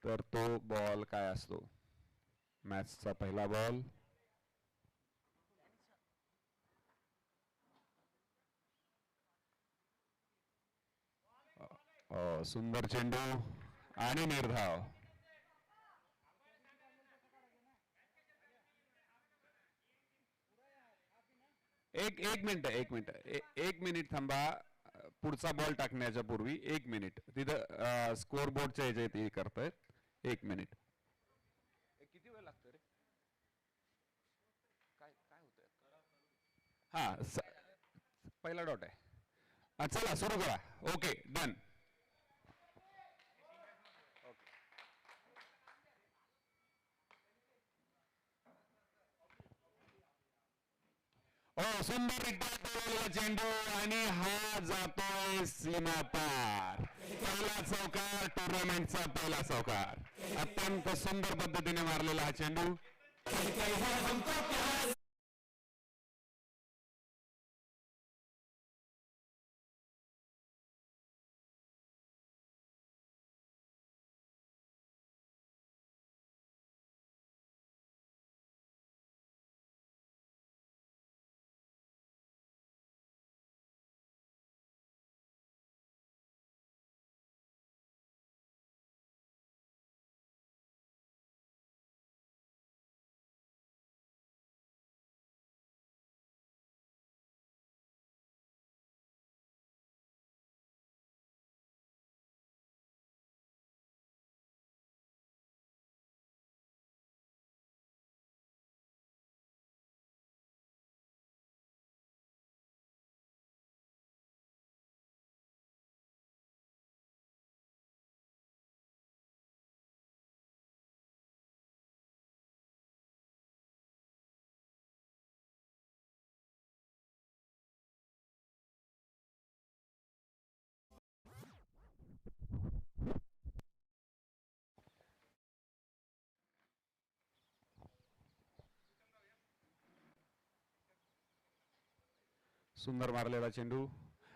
तर तो बॉल काय असतो? मॅचचा पहिला बॉल. सुंदर चेंडू आणि निर्धाव. एक मिनिट थांबा. पुढचा बॉल टाकण्याच्या पूर्वी 1 मिनिट तिथं स्कोर बोर्डच्या ह्याच्यात करतायत. 1 मिनिट. किती वेळ लागतो रे? काय काय होतंय? पहिला डॉट आहे. चला सुरू करा. Okay done. सुंदर चेंडू आणि हा जातोय सीमा पार. पहिला चौकार, टुर्नामेंटचा पहिला चौकार. अत्यंत सुंदर पद्धतीने मारलेला हा चेंडू. सुंदर मारलेला चेंडू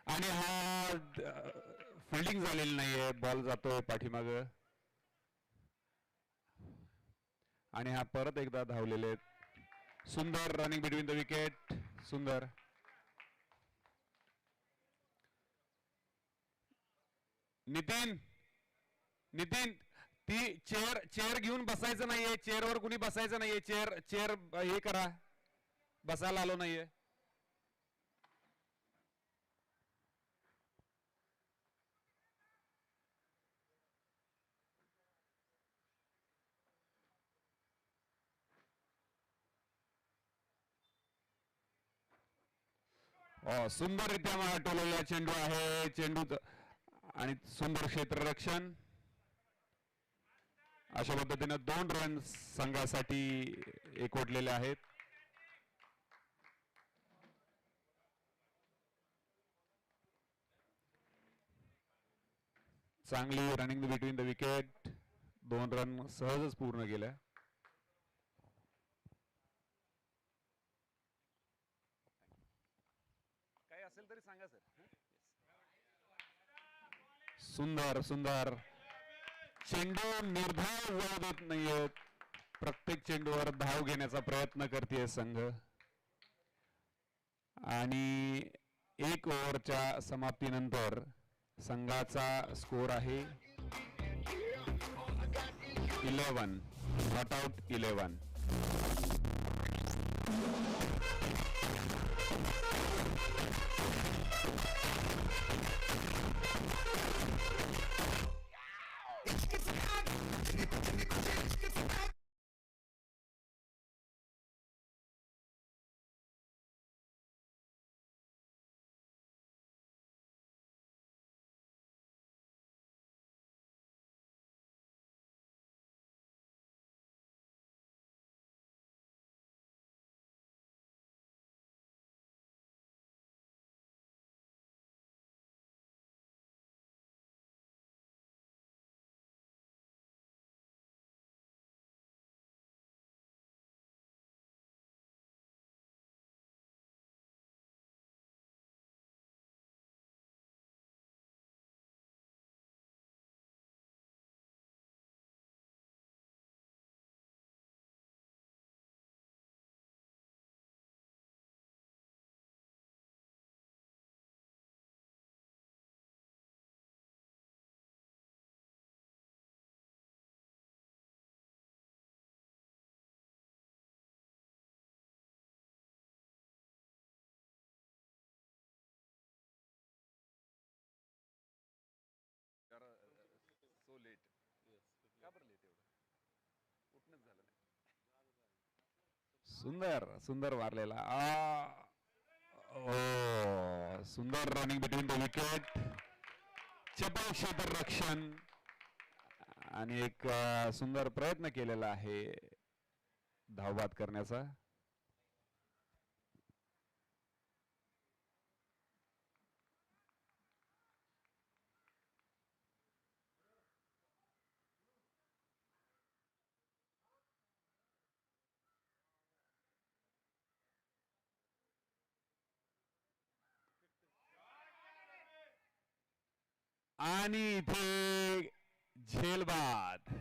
आणि हा फिल्डिंग झालेली नाहीये. बॉल जातोय पाठीमाग आणि हा परत एकदा धावलेले. सुंदर रनिंग बिटवीन द विकेट. सुंदर. नितीन नितीन ती चेअर चेअर घेऊन बसायचं नाहीये. चेअरवर कुणी बसायचं नाहीये. चेअर चेअर हे करा. बसायला आलो नाहीये. सुंदररित्या टोललेला चेंडू आहे. चेंडू आणि सुंदर क्षेत्ररक्षण. अशा पद्धतीने 2 रन संघासाठी एकवटलेले आहेत. चांगली running between the wicket. 2 run सहजच पूर्ण केल्या. काय असेल तरी सांगा सर. सुंदर सुंदर चेंडू निर्धाव जाऊ देत नाहीये. प्रत्येक चेंडूवर धाव घेण्याचा प्रयत्न करते संघ आणि 1 ओव्हरच्या समाप्तीनंतर संघाचा स्कोर आहे 11. Not out 11. सुंदर सुंदर मारलेला सुंदर रनिंग बिटवीन द विकेट चपळ क्षेत्ररक्षण आणि एक सुंदर प्रयत्न केलेला आहे धावबाद करण्याचा. आणि इथे झेलबाद.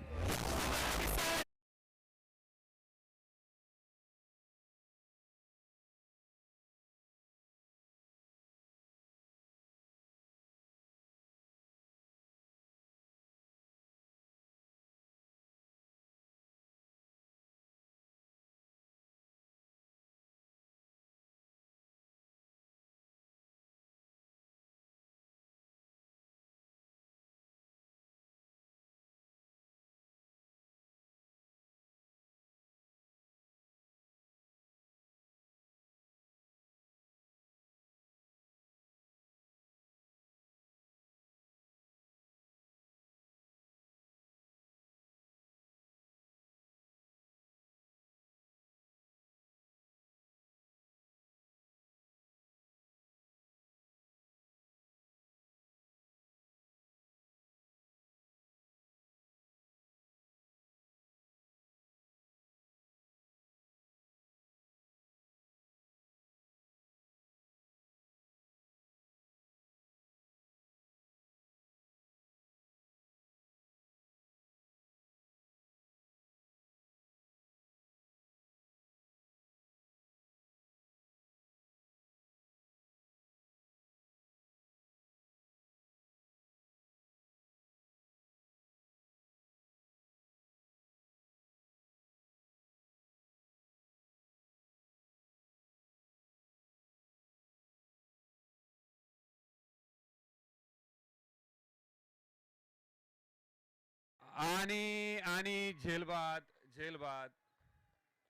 आणि आणि झेलबाद झेलबाद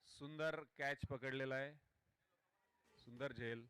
सुंदर कॅच पकडलेला आहे. सुंदर झेल.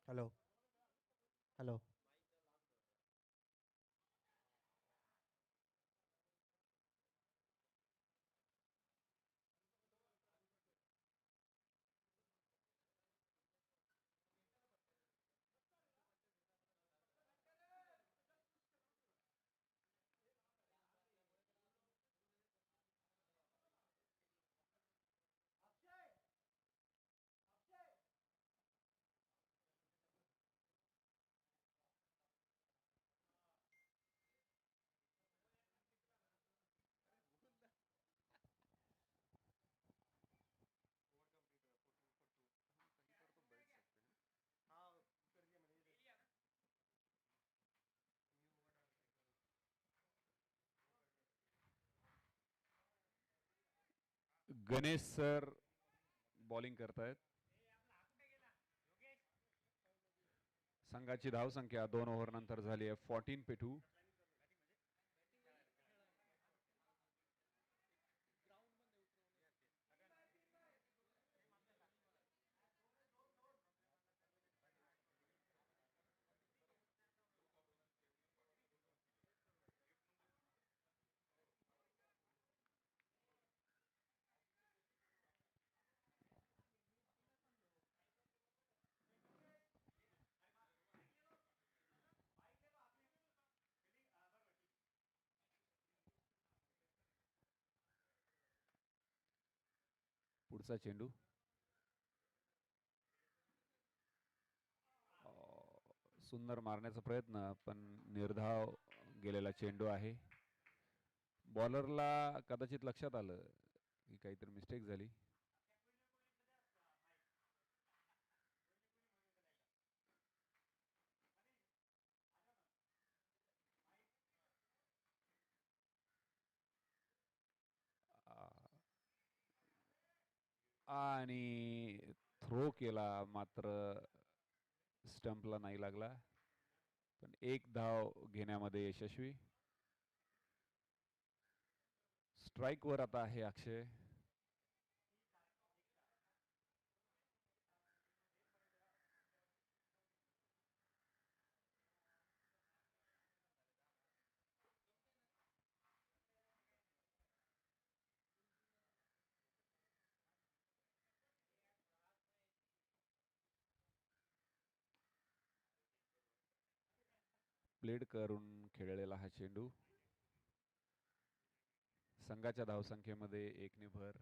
Hello hello. Ganesh sir bowling करतायत. संघाची धावसंख्या 2 ओव्हर नंतर झाली आहे 14-2. पुढचा चेंडू सुंदर मारण्याचा प्रयत्न पण निर्धाव गेलेला चेंडू आहे. बॉलरला कदाचित लक्षात आलं की काहीतरी मिस्टेक झाली. आणि थ्रो केला मात्र स्टंपला नाही लागला. पण एक धाव घेण्यामध्ये यशस्वी. स्ट्राइक वर आता आहे अक्षय. प्लेड करून खेळलेला हा चेंडू. संघाच्या धावसंख्येमध्ये 1 ने भर.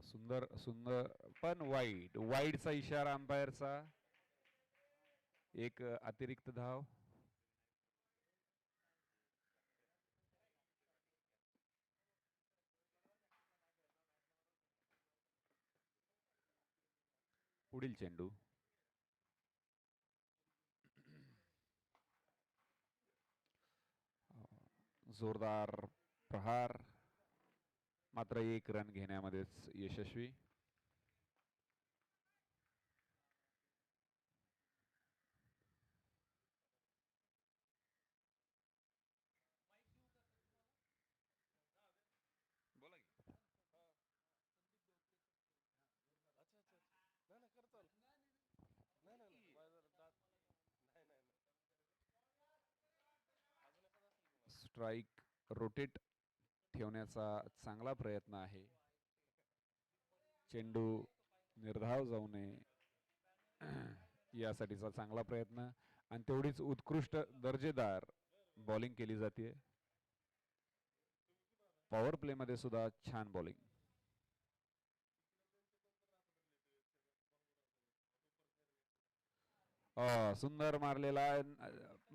सुंदर सुंदर पण वाईडचा इशारा अंपायरचा. एक अतिरिक्त धाव. पुढील चेंडू जोरदार प्रहार मात्र 1 रन घेण्यामध्येच यशस्वी. स्ट्राइक रोटेट ठेवण्याचा चांगला प्रयत्न आहे. चेंडू निर्धाव जाऊ नये यासाठीचा चांगला प्रयत्न आणि तेवढीच उत्कृष्ट दर्जेदार बॉलिंग केली जाते. पॉवर प्ले मध्ये सुद्धा छान बॉलिंग. सुंदर मारलेला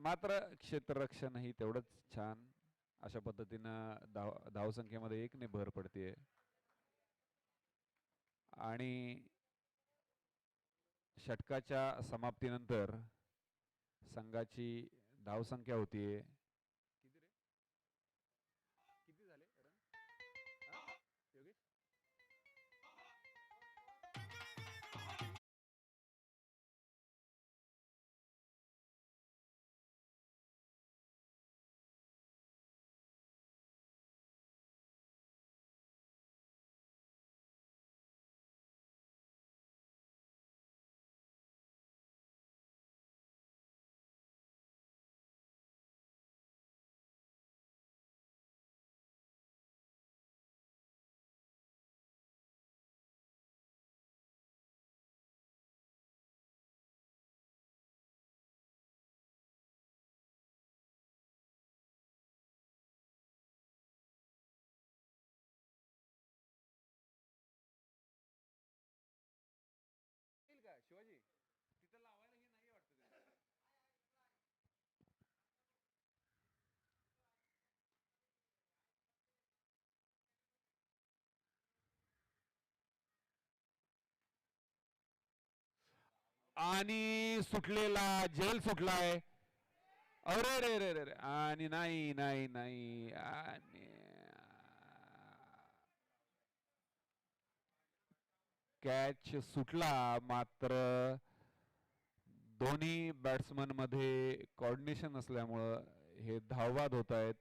मात्र क्षेत्ररक्षणही तेवढंच छान. अशा पद्धतीनं धावसंख्येमध्ये 1 ने भर पडते आणि षटकाच्या समाप्तीनंतर संघाची धावसंख्या होतीये आणि सुटलेला जेल सुटलाय. अरे रे रे रे रे. आणि नाही नाही नाही आणि कॅच सुटला. मात्र दोन्ही बॅट्समन मध्ये कोऑर्डिनेशन नसल्यामुळं हे धावबाद होत आहेत.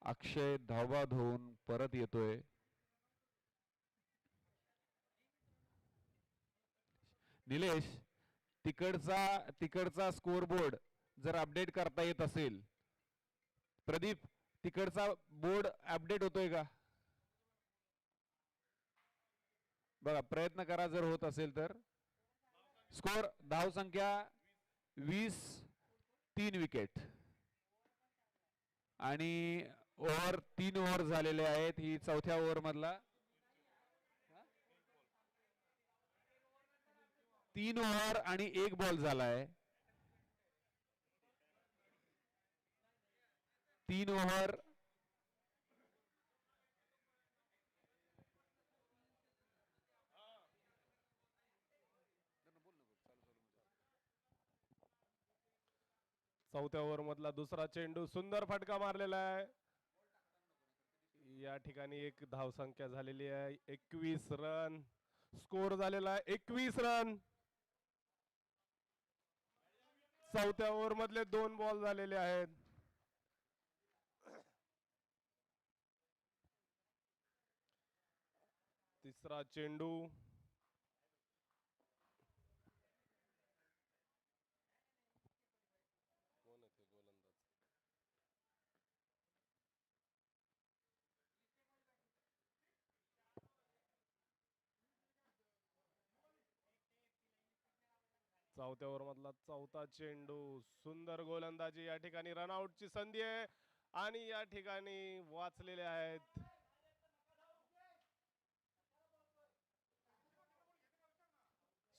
अक्षय धावबाद होऊन परत येतोय. निलेश, तिकडचा स्कोर बोर्ड जर अपडेट करता येत असेल. प्रदीप, तिकडचा बोर्ड अपडेट होतोय का बघा, प्रयत्न करा जर होत असेल तर. स्कोर धाव संख्या 20, 3 विकेट आणि ओव्हर 3 ओव्हर झालेले आहेत. ही चौथ्या ओव्हर मधला 3 ओव्हर आणि 1 बॉल झालाय. 3 ओव्हर चौथ्या ओव्हर मधला दुसरा चेंडू, सुंदर फटका मारलेला आहे. या ठिकाणी एक धाव संख्या झालेली आहे 21 रन. स्कोर झालेला आहे 21 रन. चौथ्या ओव्हर मधले 2 बॉल झालेले आहेत. तिसरा चेंडू, चौथ्या ओव्हर मधला चौथा चेंडू, सुंदर गोलंदाजी. या ठिकाणी रनआउटची संधी आहे आणि या ठिकाणी वाचलेले आहेत.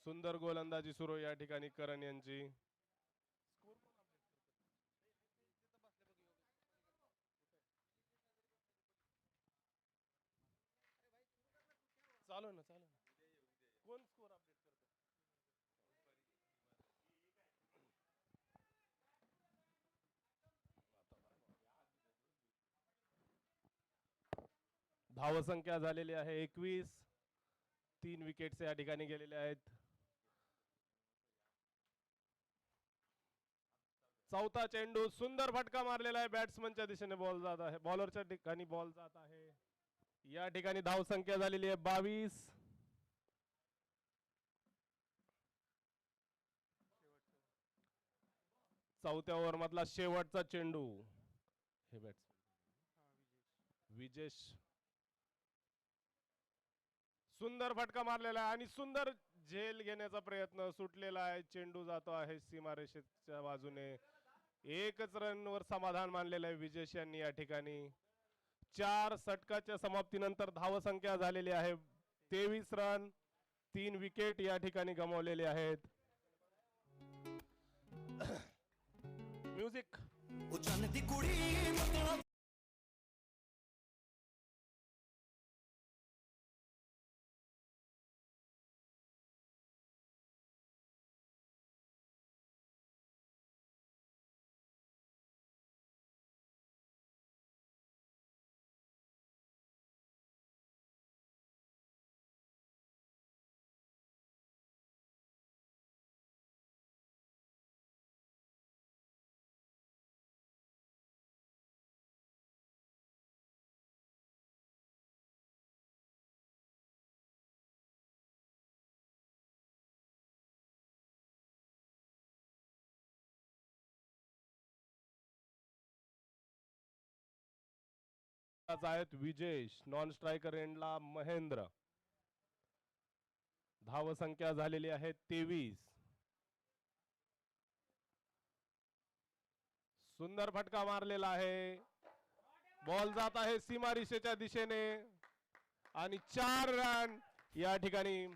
सुंदर गोलंदाजी सुरू या ठिकाणी करण यांची. चालू ना चालू ना. कोण स्कोर अपडेट करतो? धावसंख्या झालेली आहे 21. 3 विकेट्स या ठिकाणी गेलेले आहेत. चौथा चेंडू, सुंदर फटका मारलेला आहे. बॅट्समनच्या दिशेने बॉल जात आहे, बॉलरच्या ठिकाणी बॉल जात आहे. या ठिकाणी धावसंख्या झालेली आहे 22. चौथ्या ओव्हर मधला शेवटचा चेंडू. हे बॅट्समन विजेश, सुंदर फटका मारलेला आहे आणि सुंदर झेल घेण्याचा प्रयत्न. सुटलेला आहे, चेंडू जातो आहे सीमारेषेच्या बाजूने. एकच रन वर समाधान मानलेलं आहे विजेश यांनी या ठिकाणी. 4 षटकाच्या समाप्तीनंतर धावसंख्या झालेली आहे 23 रन. 3 विकेट या ठिकाणी गमावलेले आहेत. म्युझिक. आहेत विजेश, नॉन स्ट्रायकर एंडला महेंद्र. धाव संख्या झालेली आहे 23. सुंदर फटका मारलेला आहे. बॉल जात आहे सीमारेषेच्या दिशेने आणि 4 रन या ठिकाणी.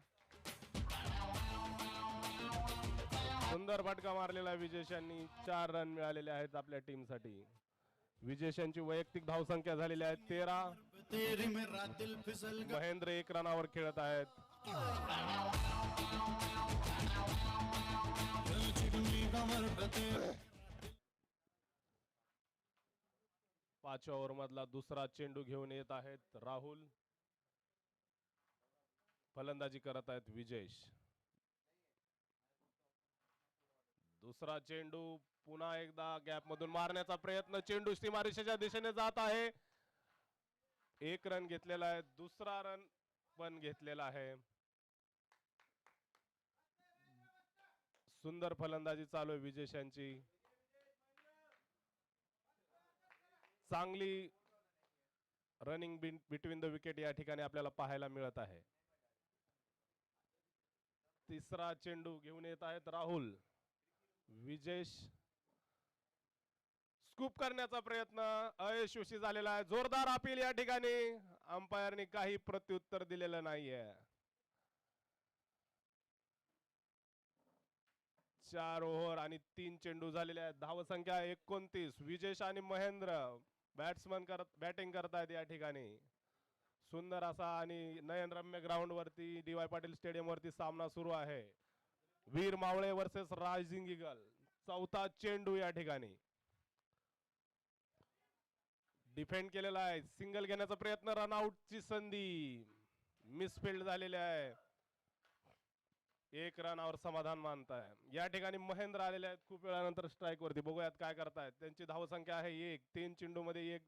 सुंदर फटका मारलेला विजेश यांनी. 4 रन मिळालेले आहेत आपल्या टीम साठी. विजेश यांची वैयक्तिक धावसंख्या झालेली आहे 13. महेंद्र 1 रनावर खेळत आहेत. पाचव्या ओव्हर मधला दुसरा चेंडू घेऊन येत आहेत राहुल. फलंदाजी करत आहेत विजेश. दुसरा चेंडू पुन्हा एकदा गॅप मधून मारण्याचा प्रयत्न. चेंडू सीमारेषेच्या दिशेने जात आहे. एक रन घेतलेला आहे. दुसरा रन पण घेतलेला आहे. सुंदर फलंदाजी चालू आहे विजेश यांची. चांगली रनिंग बिटवीन द विकेट या ठिकाणी आपल्याला पाहायला मिळत आहे. तिसरा चेंडू घेऊन येत आहेत राहुल. विजेश स्कूप करण्याचा प्रयत्न अयशस्वी झालेला आहे. जोरदार अपील या ठिकाणी. अंपायरने काही प्रत्युत्तर दिलेलं नाहीये. 4 ओव्हर आणि 3 चेंडू झालेले आहेत. धावसंख्या 29. विजेश आणि महेंद्र बॅट्समन बॅटिंग करतायत या ठिकाणी. सुंदर असा आणि नयनरम्य ग्राउंड वरती डी.वाय. पाटील स्टेडियम वरती सामना सुरू आहे. वीर मावळे वर्सेस रायझिंग ईगल. चौथा चेंडू या ठिकाणी डिफेंड केलेला आहे. सिंगल घेण्याचा प्रयत्न. रनआउटची संधी मिसफिल्ड झालेली आहे. 1 रनावर समाधान मानताय. या ठिकाणी महेंद्र आलेले आहेत खूप वेळानंतर स्ट्राईक वरती. बघूयात काय करतायत. त्यांची धावसंख्या आहे 1. 3 चेंडू मध्ये 1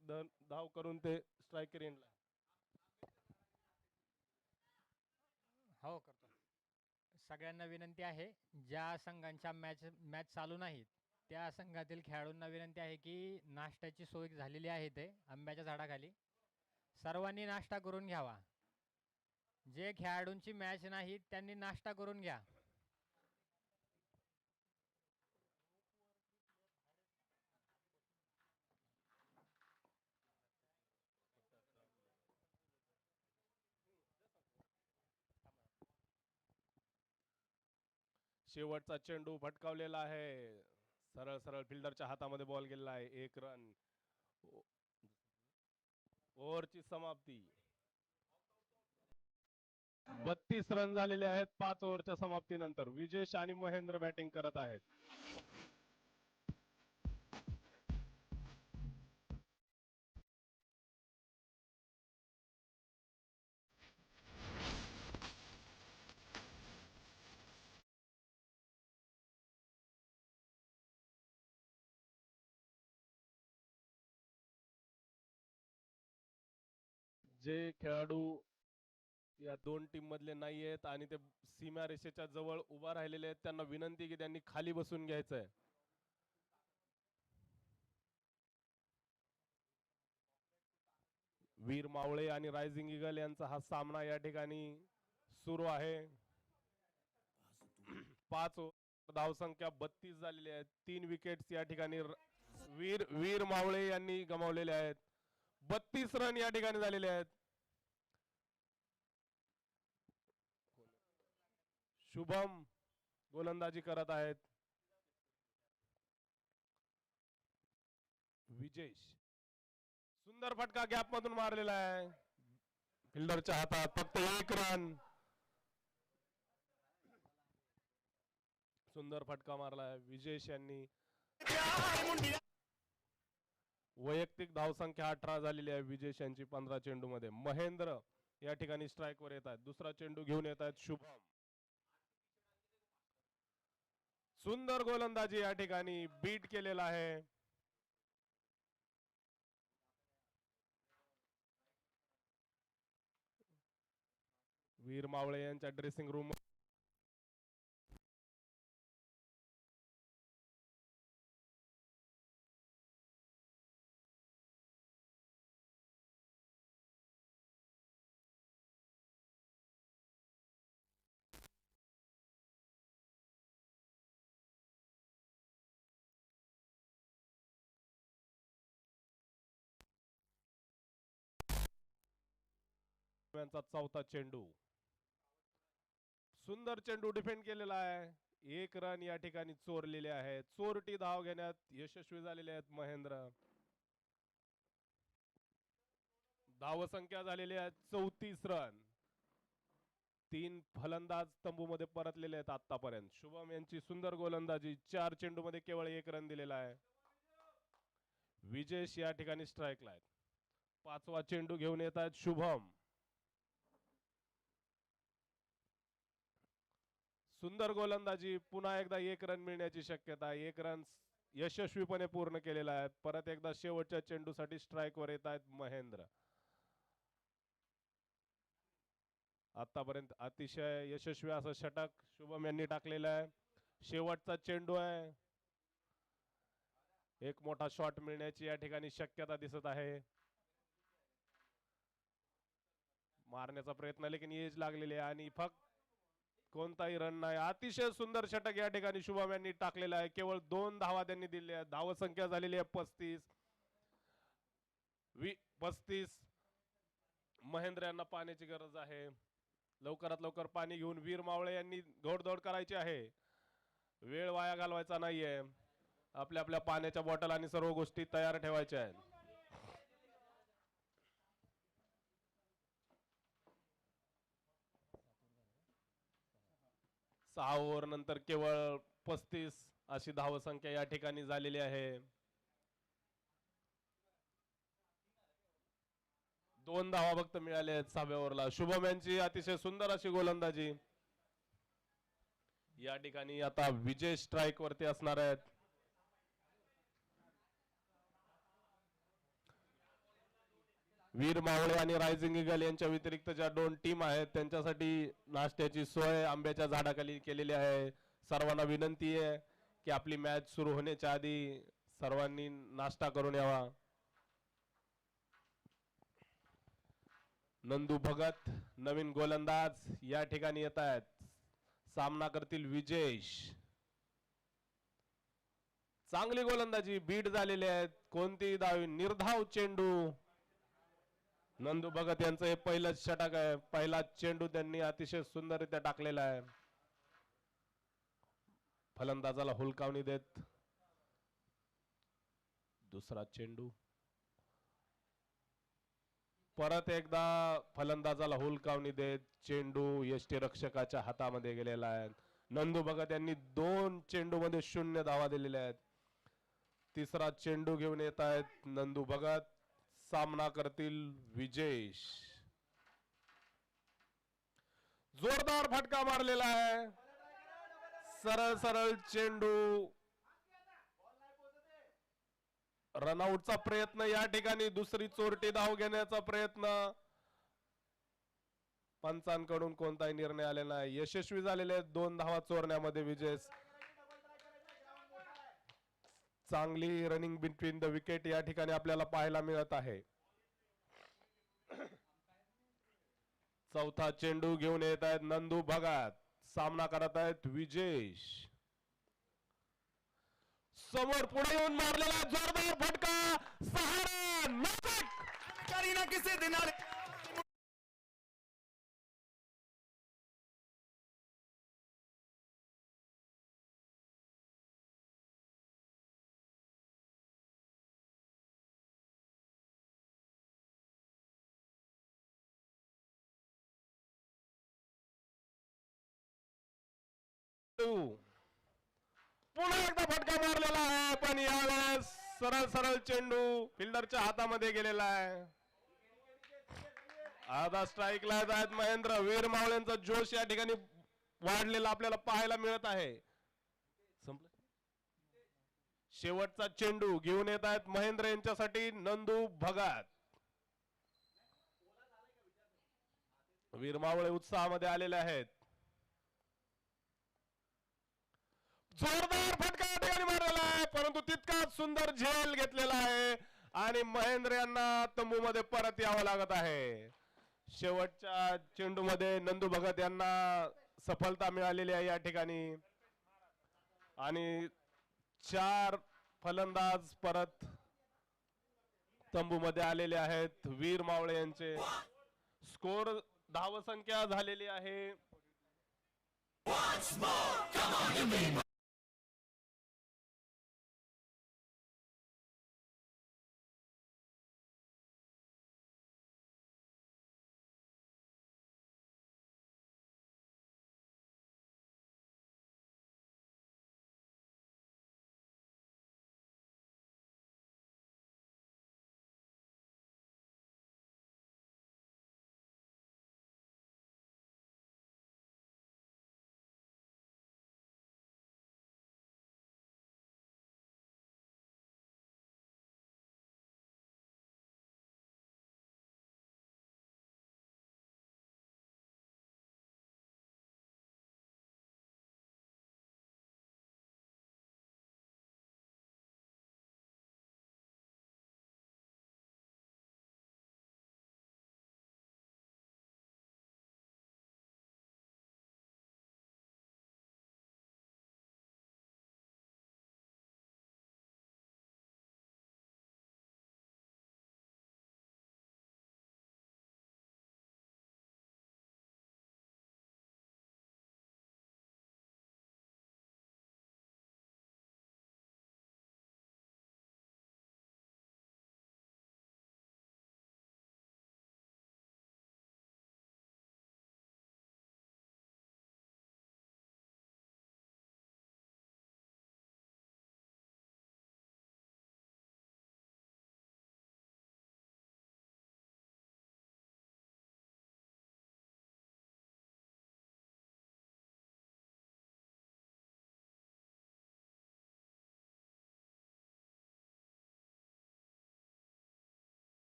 धाव करून ते स्ट्राईक रेंजला. हो करतो. सगळ्यांना विनंती आहे, ज्या संघांच्या मॅच चालू नाहीत त्या संघातील खेळाडूंना विनंती आहे की नाश्त्याची सोय झालेली आहे ते आंब्याच्या झाडाखाली. सर्वांनी नाश्ता करून घ्यावा. जे खेळाडूंची मॅच नाही त्यांनी नाश्ता करून घ्या. शेवटचा चेंडू फटकावलेला आहे. सरळ सरळ फिल्डरच्या हातामध्ये बॉल गेलेला आहे. 1 रन. ओव्हरची समाप्ती. 32 रन झालेले आहेत 5 ओव्हरच्या समाप्तीनंतर. विजेश आणि महेंद्र बॅटिंग करत आहेत. जे खेळाडू या दोन टीम मधले नाही आहेत आणि ते सीमा रेषेच्या जवळ उभा राहिलेले आहेत त्यांना विनंती की त्यांनी खाली बसून घ्यायचंय. वीर मावळे आणि रायझिंग ईगल यांचा हा सामना या ठिकाणी सुरू आहे. 5 धावसंख्या 32 झालेली आहे. 3 विकेट्स या ठिकाणी वीर मावळे यांनी गमावलेले आहेत. 32 रन या ठिकाणी झालेले आहेत. शुभम गोलंदाजी करत आहेत. विजेश सुंदर फटका गॅप मधून मारलेला आहे. फिल्डरच्या हातात फक्त 1 रन. सुंदर फटका मारलाय विजेश यांनी. वैयक्तिक धावसंख्या 18 झालेली आहे विजेश यांची 15 चेंडू मध्ये. महेंद्र या ठिकाणी स्ट्राईक वर येत आहेत. दुसरा चेंडू घेऊन येत आहेत शुभम. सुंदर गोलंदाजी या ठिकाणी बीट केलेला आहे. वीर मावळे यांच्या ड्रेसिंग रूम यांचा चौथा चेंडू. सुंदर चेंडू डिफेंड केलेला आहे. 1 रन या ठिकाणी चोरलेले आहेत. चोरटी धाव घेण्यात यशस्वी झालेले आहेत महेंद्र. धावसंख्या झालेली आहे 34 रन. 3 फलंदाज तंबूमध्ये परतलेले आहेत आतापर्यंत. शुभम यांची सुंदर गोलंदाजी, 4 चेंडूमध्ये केवळ 1 रन दिलेला आहे. विजेश या ठिकाणी स्ट्राईकला आहेत. 5वा चेंडू घेऊन येत आहेत शुभम. सुंदर गोलंदाजी, पुन्हा एकदा 1 रन मिळण्याची शक्यता. 1 रन यशस्वीपणे पूर्ण केलेला आहे. परत एकदा शेवटच्या चेंडूसाठी स्ट्राईकवर येत आहेत महेंद्र. आतापर्यंत अतिशय यशस्वी असं षटक शुभम यांनी टाकलेलं आहे. शेवटचा चेंडू आहे. एक मोठा शॉट मिळण्याची या ठिकाणी शक्यता दिसत आहे. मारण्याचा प्रयत्न, लेकिन एज लागलेली आहे आणि फक्त कोणताही रन नाही. अतिशय सुंदर षटक या ठिकाणी शुभम यांनी टाकलेला आहे. केवळ 2 धावा त्यांनी दिल्या आहेत. धावसंख्या झालेली आहे 35. महेंद्र यांना पाण्याची गरज आहे. लवकरात लवकर पाणी घेऊन वीर मावळे यांनी घोडदौड करायची आहे. वेळ वाया घालवायचा नाहीये. आपल्या आपल्या पाण्याच्या बॉटल आणि सर्व गोष्टी तयार ठेवायच्या आहेत. 6 ओव्हर नंतर केवळ 35 अशी धावसंख्या या ठिकाणी झालेली आहे. 2 धावा फक्त मिळाल्या आहेत 6व्या ओव्हरला. शुभम यांची अतिशय सुंदर अशी गोलंदाजी. या ठिकाणी आता विजय स्ट्राईक वरती असणार आहेत. वीर मावळे आणि रायझिंग ईगल यांच्या व्यतिरिक्त ज्या 2 टीम आहेत त्यांच्यासाठी नाश्त्याची सोय आंब्याच्या झाडाखाली केलेली आहे. सर्वांना विनंती आहे की आपली मॅच सुरू होण्याच्या आधी सर्वांनी नाश्ता करून यावा. नंदू भगत नवीन गोलंदाज या ठिकाणी येत आहेत. सामना करतील विजेश. चांगली गोलंदाजी, बीट झालेले आहेत. कोणती धाव, निर्धाव चेंडू. नंदू भगत यांचं हे पहिलंच षटक आहे. पहिला चेंडू त्यांनी अतिशय सुंदररित्या टाकलेला आहे. फलंदाजाला हुलकावणी देत दुसरा चेंडू. परत एकदा फलंदाजाला हुलकावणी देत चेंडू यष्टीरक्षकाच्या हातामध्ये गेलेला आहे. नंदू भगत यांनी 2 चेंडू मध्ये 0 धावा दिलेल्या आहेत. तिसरा चेंडू घेऊन येत आहेत नंदू भगत. सामना करतील विजेश. जोरदार फटका मारलेला आहे. सरळ सरळ चेंडू. रनआउटचा प्रयत्न या ठिकाणी. दुसरी चोरटी धाव घेण्याचा प्रयत्न. पंचांकडून कोणताही निर्णय आलेला नाही. यशस्वी झालेले 2 धावा चोरण्यामध्ये विजेश. चांगली रनिंग बिटवीन द विकेट या ठिकाणी आपल्याला पाहायला मिळत आहे. चौथा चेंडू घेऊन येत आहेत नंदू भगत. सामना करत आहेत विजेश. समोर पुढे येऊन मारलेला जोरदार फटका. 6 रन. नाटक करीना किसे दिनाले. पुन्हा एकदा फटका मारलेला आहे पण यावेळेस सरळ सरळ चेंडू फिल्डरच्या हातामध्ये गेलेला आहे. आता स्ट्राईकला आहेत महेंद्र. वीर मावळेंचा जोश या ठिकाणी वाढलेला आपल्याला पाहायला मिळत आहे. संपलं. शेवटचा चेंडू घेऊन येत आहेत महेंद्र यांच्यासाठी नंदू भगत. वीर मावळे उत्साहामध्ये आलेले आहेत. जोरदार फटका या ठिकाणी मारलेला आहे परंतु तितकाच सुंदर झेल घेतलेला आहे आणि महेंद्र यांना तंबूमध्ये परत यावं लागत आहे. शेवटच्या चेंडू मध्ये नंदू भगत यांना सफलता मिळालेली आहे या ठिकाणी आणि 4 फलंदाज परत तंबूमध्ये आलेले आहेत. वीर मावळे यांचे स्कोर धावसंख्या झालेली आहे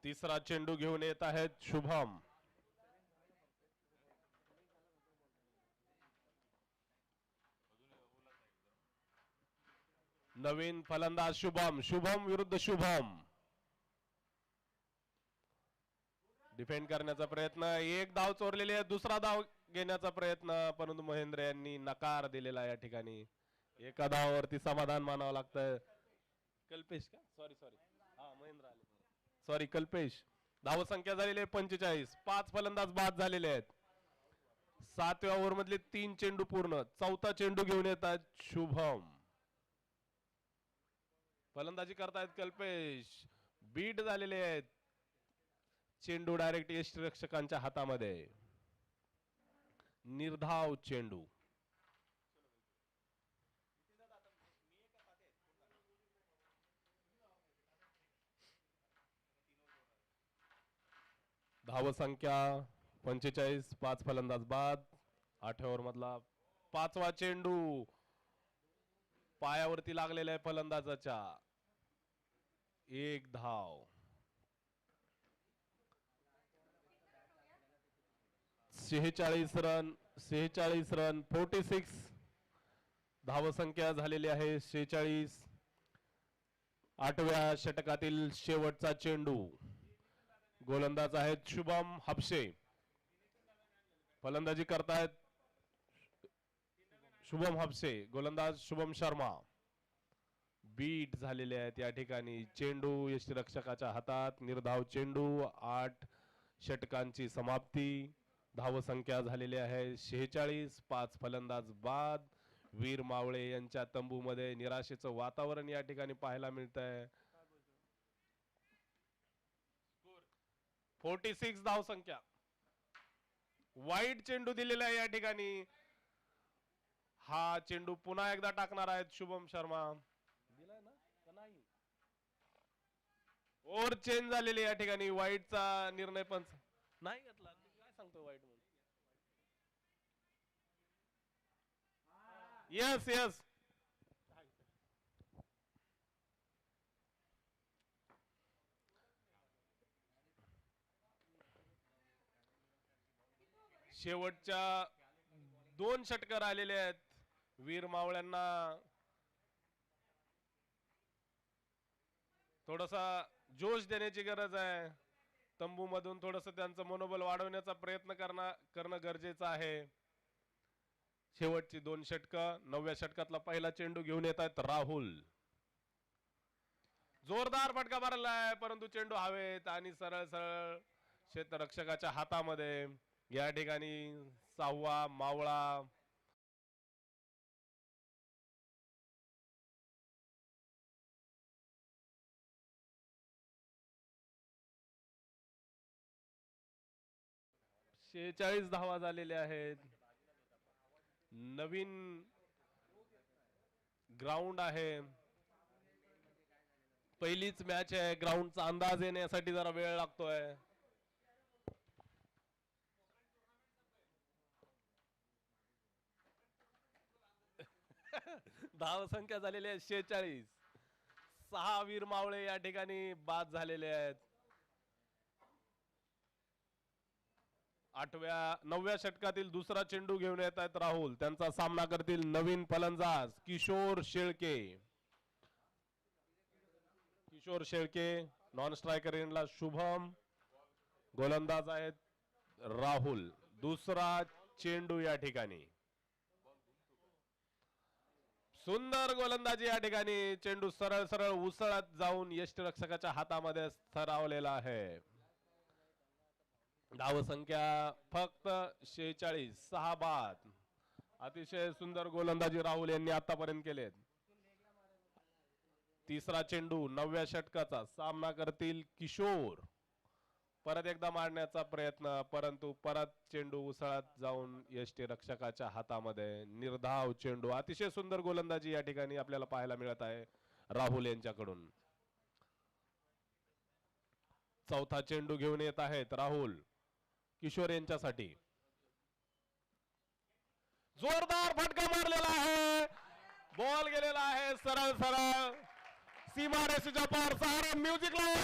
तिसरा चेंडू घेऊन येत आहेत शुभम. नवीन फलंदाज शुभम विरुद्ध शुभम. डिफेंड करण्याचा प्रयत्न, एक धाव चोरलेली आहे, दुसरा धाव घेण्याचा प्रयत्न, परंतु महेंद्र यांनी नकार दिलेला या ठिकाणी. एका धावावरती समाधान मानावं लागतं. कल्पेश का सॉरी हा महेंद्र आले सॉरी कल्पेश. धावसंख्या झालेली आहे 45. 5 फलंदाज बाद झालेले आहेत. 7व्या ओव्हर मधले 3 चेंडू पूर्ण. चौथा चेंडू घेऊन येतात शुभम. फलंदाजी करतायत कल्पेश. बीट झालेले आहेत. चेंडू डायरेक्ट यष्टिरक्षकांच्या हातामध्ये. निर्धाव चेंडू. धावसंख्या 45. 5 फलंदाज बाद. 8व्या ओव्हर मधला 5वा चेंडू पायावरती लागलेला आहे फलंदाजाच्या. 1 धाव. 46 रन 46. धावसंख्या झालेली आहे 46. 8व्या षटकातील शेवटचा चेंडू. गोलंदाज आहेत शुभम हापशे. फलंदाजी करतायत शुभम हापशे. गोलंदाज शुभम शर्मा. बीट झालेले आहेत या ठिकाणी. चेंडू यष्टिरक्षकाच्या हातात. निर्धाव चेंडू. 8 षटकांची समाप्ती. धावसंख्या झालेली आहे 46. 5 फलंदाज बाद. वीर मावळे यांच्या तंबूमध्ये निराशेचं वातावरण या ठिकाणी पाहायला मिळत आहे. 46 धावसंख्या. वाईट चेंडू दिलेला आहे या ठिकाणी. हा चेंडू पुन्हा एकदा टाकणार आहेत शुभम शर्मा. दिलाय ना का नाही? ओव्हर चेंज झालेली या ठिकाणी. वाईटचा निर्णय पण नाही घेतला. काय सांगतो वाईट म्हणून? यस शेवटच्या 2 षटकर आलेले आहेत. वीर मावळ्यांना थोडासा जोश देण्याची गरज आहे. तंबू मधून थोडस त्यांचं मनोबल वाढवण्याचा प्रयत्न करणं गरजेचं आहे. शेवटची 2 षटकं. 9व्या षटकातला पहिला चेंडू घेऊन येत आहेत राहुल. जोरदार फटका मारलाय, परंतु चेंडू हवेत आणि सरळ क्षेत्ररक्षकाच्या हातामध्ये. या ठिकाणी 6वा मावळा. शेहेचाळीस धावा झालेल्या आहेत. नवीन ग्राउंड आहे. पहिलीच मॅच आहे. ग्राउंडचा अंदाज येण्यासाठी जरा वेळ लागतोय. धाव संख्या झालेली आहे 46. 6 वीर मावळे या ठिकाणी बाद झालेले आहेत. 9व्या षटकातील दुसरा चेंडू घेऊन येत आहेत राहुल. त्यांचा सामना करतील नवीन फलंदाज किशोर शेळके. नॉन स्ट्रायकर एंडला शुभम. गोलंदाज आहेत राहुल. दुसरा चेंडू या ठिकाणी. सुंदर गोलंदाजी या ठिकाणी. चेंडू सरळ उसळत जाऊन यष्टिरक्षकाच्या हातामध्ये स्थरावलेला आहे. धावसंख्या फक्त 46. 6 बाद. अतिशय सुंदर गोलंदाजी राहुल यांनी आतापर्यंत केलेत. तिसरा चेंडू 9व्या षटकाचा. सामना करतील किशोर. परत एकदा मारण्याचा प्रयत्न, परंतु परत चेंडू उसळत जाऊन यष्टिरक्षकाच्या हातामध्ये. निर्धाव चेंडू. अतिशय सुंदर गोलंदाजी या ठिकाणी आपल्याला पाहायला मिळत आहे राहुल यांच्याकडून. चौथा चेंडू घेऊन येत आहेत राहुल किशोर यांच्यासाठी. जोरदार फटका मारलेला आहे. बॉल गेलेला आहे सरळ सीमारेषेच्या पार. सारा म्युझिक लावून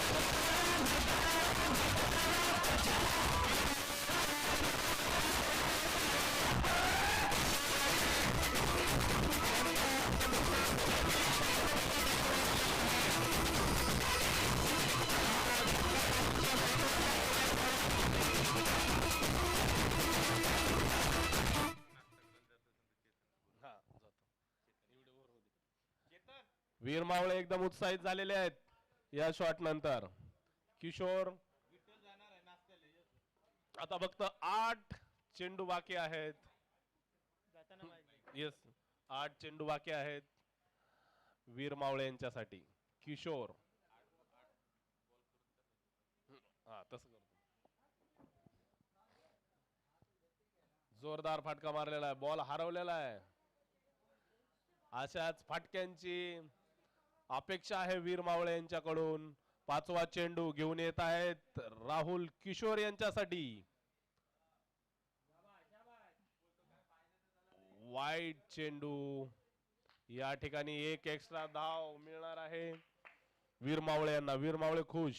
वीर मावळे एकदम उत्साहित झालेले आहेत या शॉट नंतर. किशोर आता फक्त 8 चेंडू बाकी आहेत. येस, 8 चेंडू बाकी आहेत वीर मावळे यांच्यासाठी. किशोर हा तसं करतो. जोरदार फटका मारलेला आहे, बॉल हरवलेला आहे. अशाच फटक्यांची अपेक्षा आहे वीर मावळे यांच्याकडून. 5वा चेंडू घेऊन येत आहेत राहुल किशोर यांच्यासाठी. वाईट चेंडू. या ठिकाणी एक एक्स्ट्रा धाव मिळणार आहे वीर मावळे यांना. वीर मावळे खुश.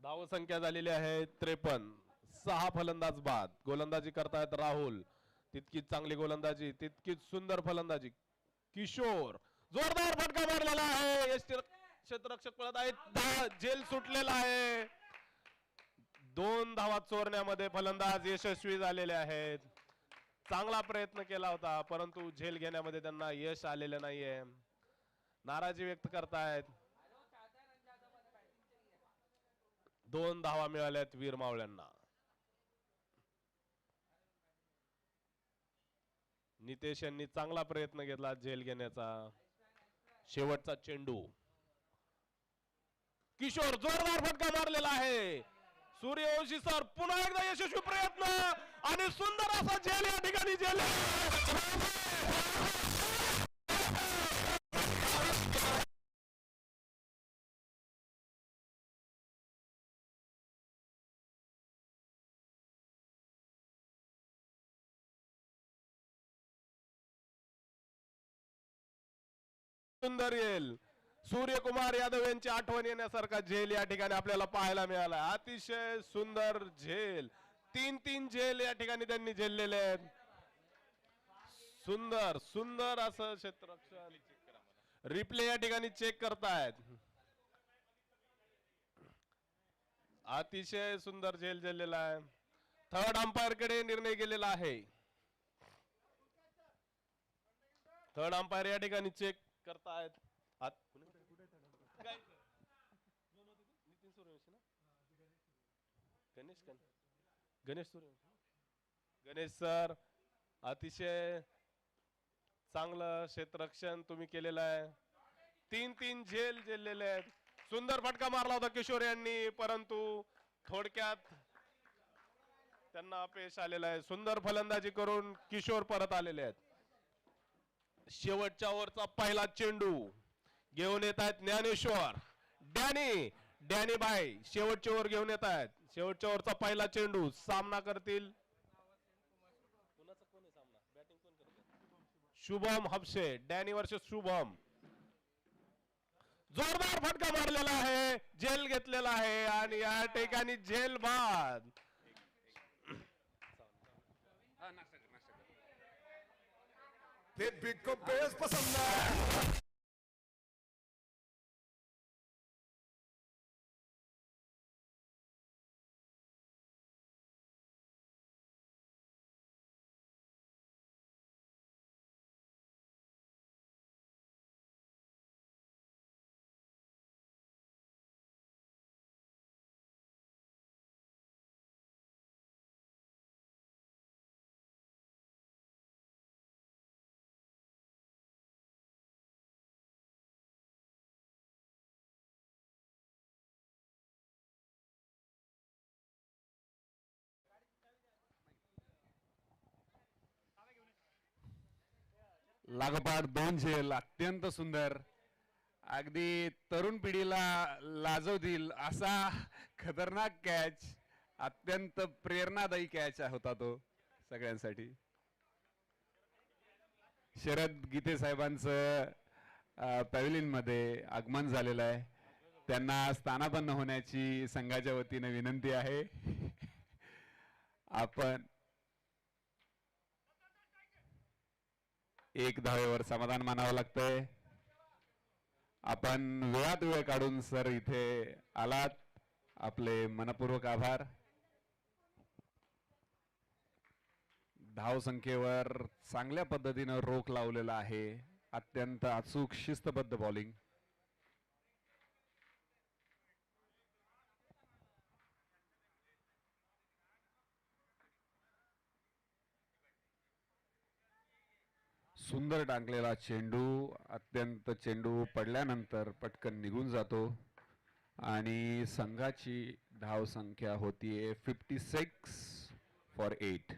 धाव संख्या झालेली आहे 53. 6 फलंदाज बाद. गोलंदाजी करतायत राहुल. तितकीच चांगली गोलंदाजी, तितकीच सुंदर फलंदाजी. किशोर जोरदार फटका मारलेला आहे. क्षेत्ररक्षक पळत आहेत. झेल सुटलेला आहे. 2 धावा चोरण्यामध्ये फलंदाज यशस्वी झालेले आहेत. चांगला प्रयत्न केला होता परंतु झेल घेण्यामध्ये त्यांना यश आलेलं नाहीये. नाराजी व्यक्त करतायत. 2 धावा मिळाल्यात वीर मावळ्यांना. नितेश यांनी चांगला प्रयत्न घेतला झेल घेण्याचा. शेवटचा चेंडू. किशोर जोरदार फटका मारलेला आहे. सूर्यवंशी सर पुन्हा एकदा यशस्वी प्रयत्न आणि सुंदर असा झेल या ठिकाणी झेल. सुंदर येईल. सूर्यकुमार यादव यांची आठवण येण्यासारखा झेल या ठिकाणी आपल्याला पाहायला मिळाला. अतिशय सुंदर झेल. 3 झेल या ठिकाणी त्यांनी झेललेले आहेत. सुंदर सुंदर असं क्षेत्ररक्षण. रिप्ले या ठिकाणी चेक करतायत. अतिशय सुंदर झेल झेललेला आहे. थर्ड अंपायर कडे निर्णय गेलेला आहे. थर्ड अंपायर या ठिकाणी चेक करतायत. गणेश सर अतिशय चांगलं क्षेत्ररक्षण तुम्ही केलेलं आहे. 3 झेल झेललेले आहेत. सुंदर फटका मारला होता किशोर यांनी परंतु थोडक्यात त्यांना अपयश आलेलं आहे. सुंदर फलंदाजी करून किशोर परत आलेले आहेत. शेवटच्या ओव्हरचा पहिला चेंडू घेऊन येत आहेत ज्ञानेश्वर. डॅनी बाई शेवटची ओव्हर घेऊन येत आहेत. शेवटच्या ओव्हरचा पहिला चेंडू. सामना करतील शुभम हबशे. डॅनी वर्सेस शुभम. जोरदार फटका मारलेला आहे. झेल घेतलेला आहे आणि या ठिकाणी झेल बाद. ते बिग को बेस पसंद है. लागोपाठ 2 झेल अत्यंत सुंदर. अगदी तरुण पिढीला लाजवतील असा खतरनाक कॅच. अत्यंत प्रेरणादायी कॅच होता तो सगळ्यांसाठी. शरद गीते साहेबांचं पॅव्हलियन मध्ये आगमन झालेलं आहे. त्यांना स्थानापन्न होण्याची संघाच्या वतीने विनंती आहे. आपण 1 धावेवर समाधान मानावं लागतंय. आपण वेळात वेळ काढून सर इथे आलात. आपले मनपूर्वक आभार. धाव संख्येवर चांगल्या पद्धतीनं रोख लावलेला आहे. अत्यंत अचूक शिस्तबद्ध बॉलिंग. सुंदर टाकलेला चेंडू, अत्यंत चेंडू पडल्यानंतर पटकन निघून जातो आणि संघाची धाव संख्या होतीये 56 फॉर 8.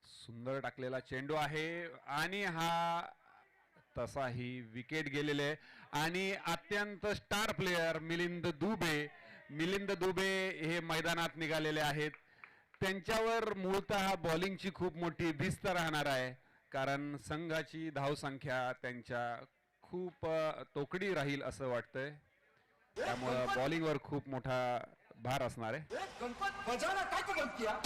सुंदर टाकलेला चेंडू आहे आणि हा तसाही विकेट गेलेले आणि अत्यंत स्टार प्लेयर मिलिंद दुबे हे मैदानात निघालेले आहेत. त्यांच्यावर मूळतः बॉलिंगची खूप मोठी भिस्त राहणार आहे, कारण संघाची धावसंख्या त्यांच्या खूप तोकडी राहील असं वाटतंय. त्यामुळं बॉलिंगवर खूप मोठा भार असणार आहे. गणपत बजाना काय तो बंद किया.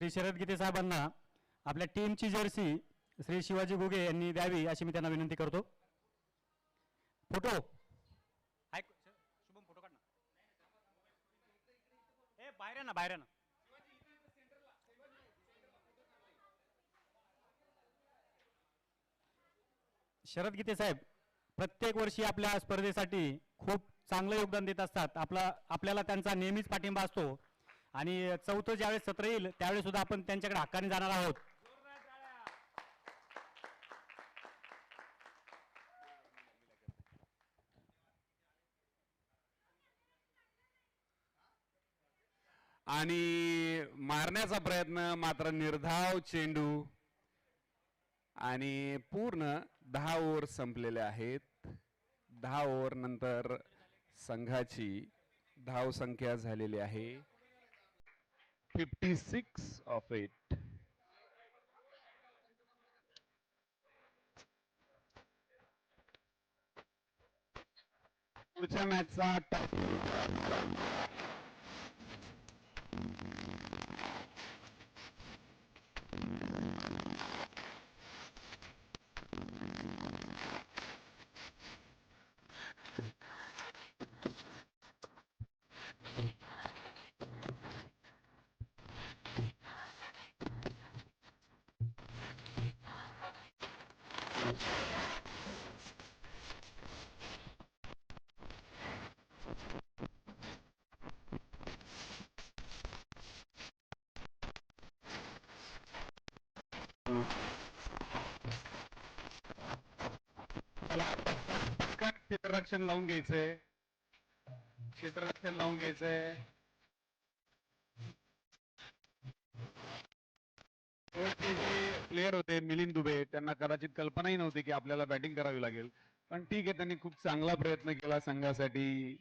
श्री शरद गीते साहेबांना आपल्या टीमची जर्सी श्री शिवाजी घुगे यांनी द्यावी अशी मी त्यांना विनंती करतो. फोटो शुभम फोटो काढ ना. ए बाहेर ना बाहेर ना. शरद गीते साहेब प्रत्येक वर्षी आपल्या स्पर्धेसाठी खूप चांगलं योगदान देत असतात. आपल्याला त्यांचा नेहमीच पाठिंबा असतो आणि चौथं ज्यावेळेस सत्र येईल त्यावेळेस सुद्धा आपण त्यांच्याकडे हक्काने जाणार आहोत. आणि मारण्याचा प्रयत्न मात्र निर्धाव चेंडू आणि पूर्ण 10 ओव्हर संपलेले आहेत. 10 ओव्हर नंतर संघाची धाव संख्या झालेली आहे 56 ऑफ 8. पुढच्या मॅचचा क्षेत्ररक्षण लावून घ्यायचंय. क्षेत्ररक्षण लावून घ्यायचंय. प्लेयर होते मिलिंद दुबे, त्यांना कदाचित कल्पनाही नव्हती की आपल्याला बॅटिंग करावी लागेल, पण ठीक आहे, त्यांनी खूप चांगला प्रयत्न केला संघासाठी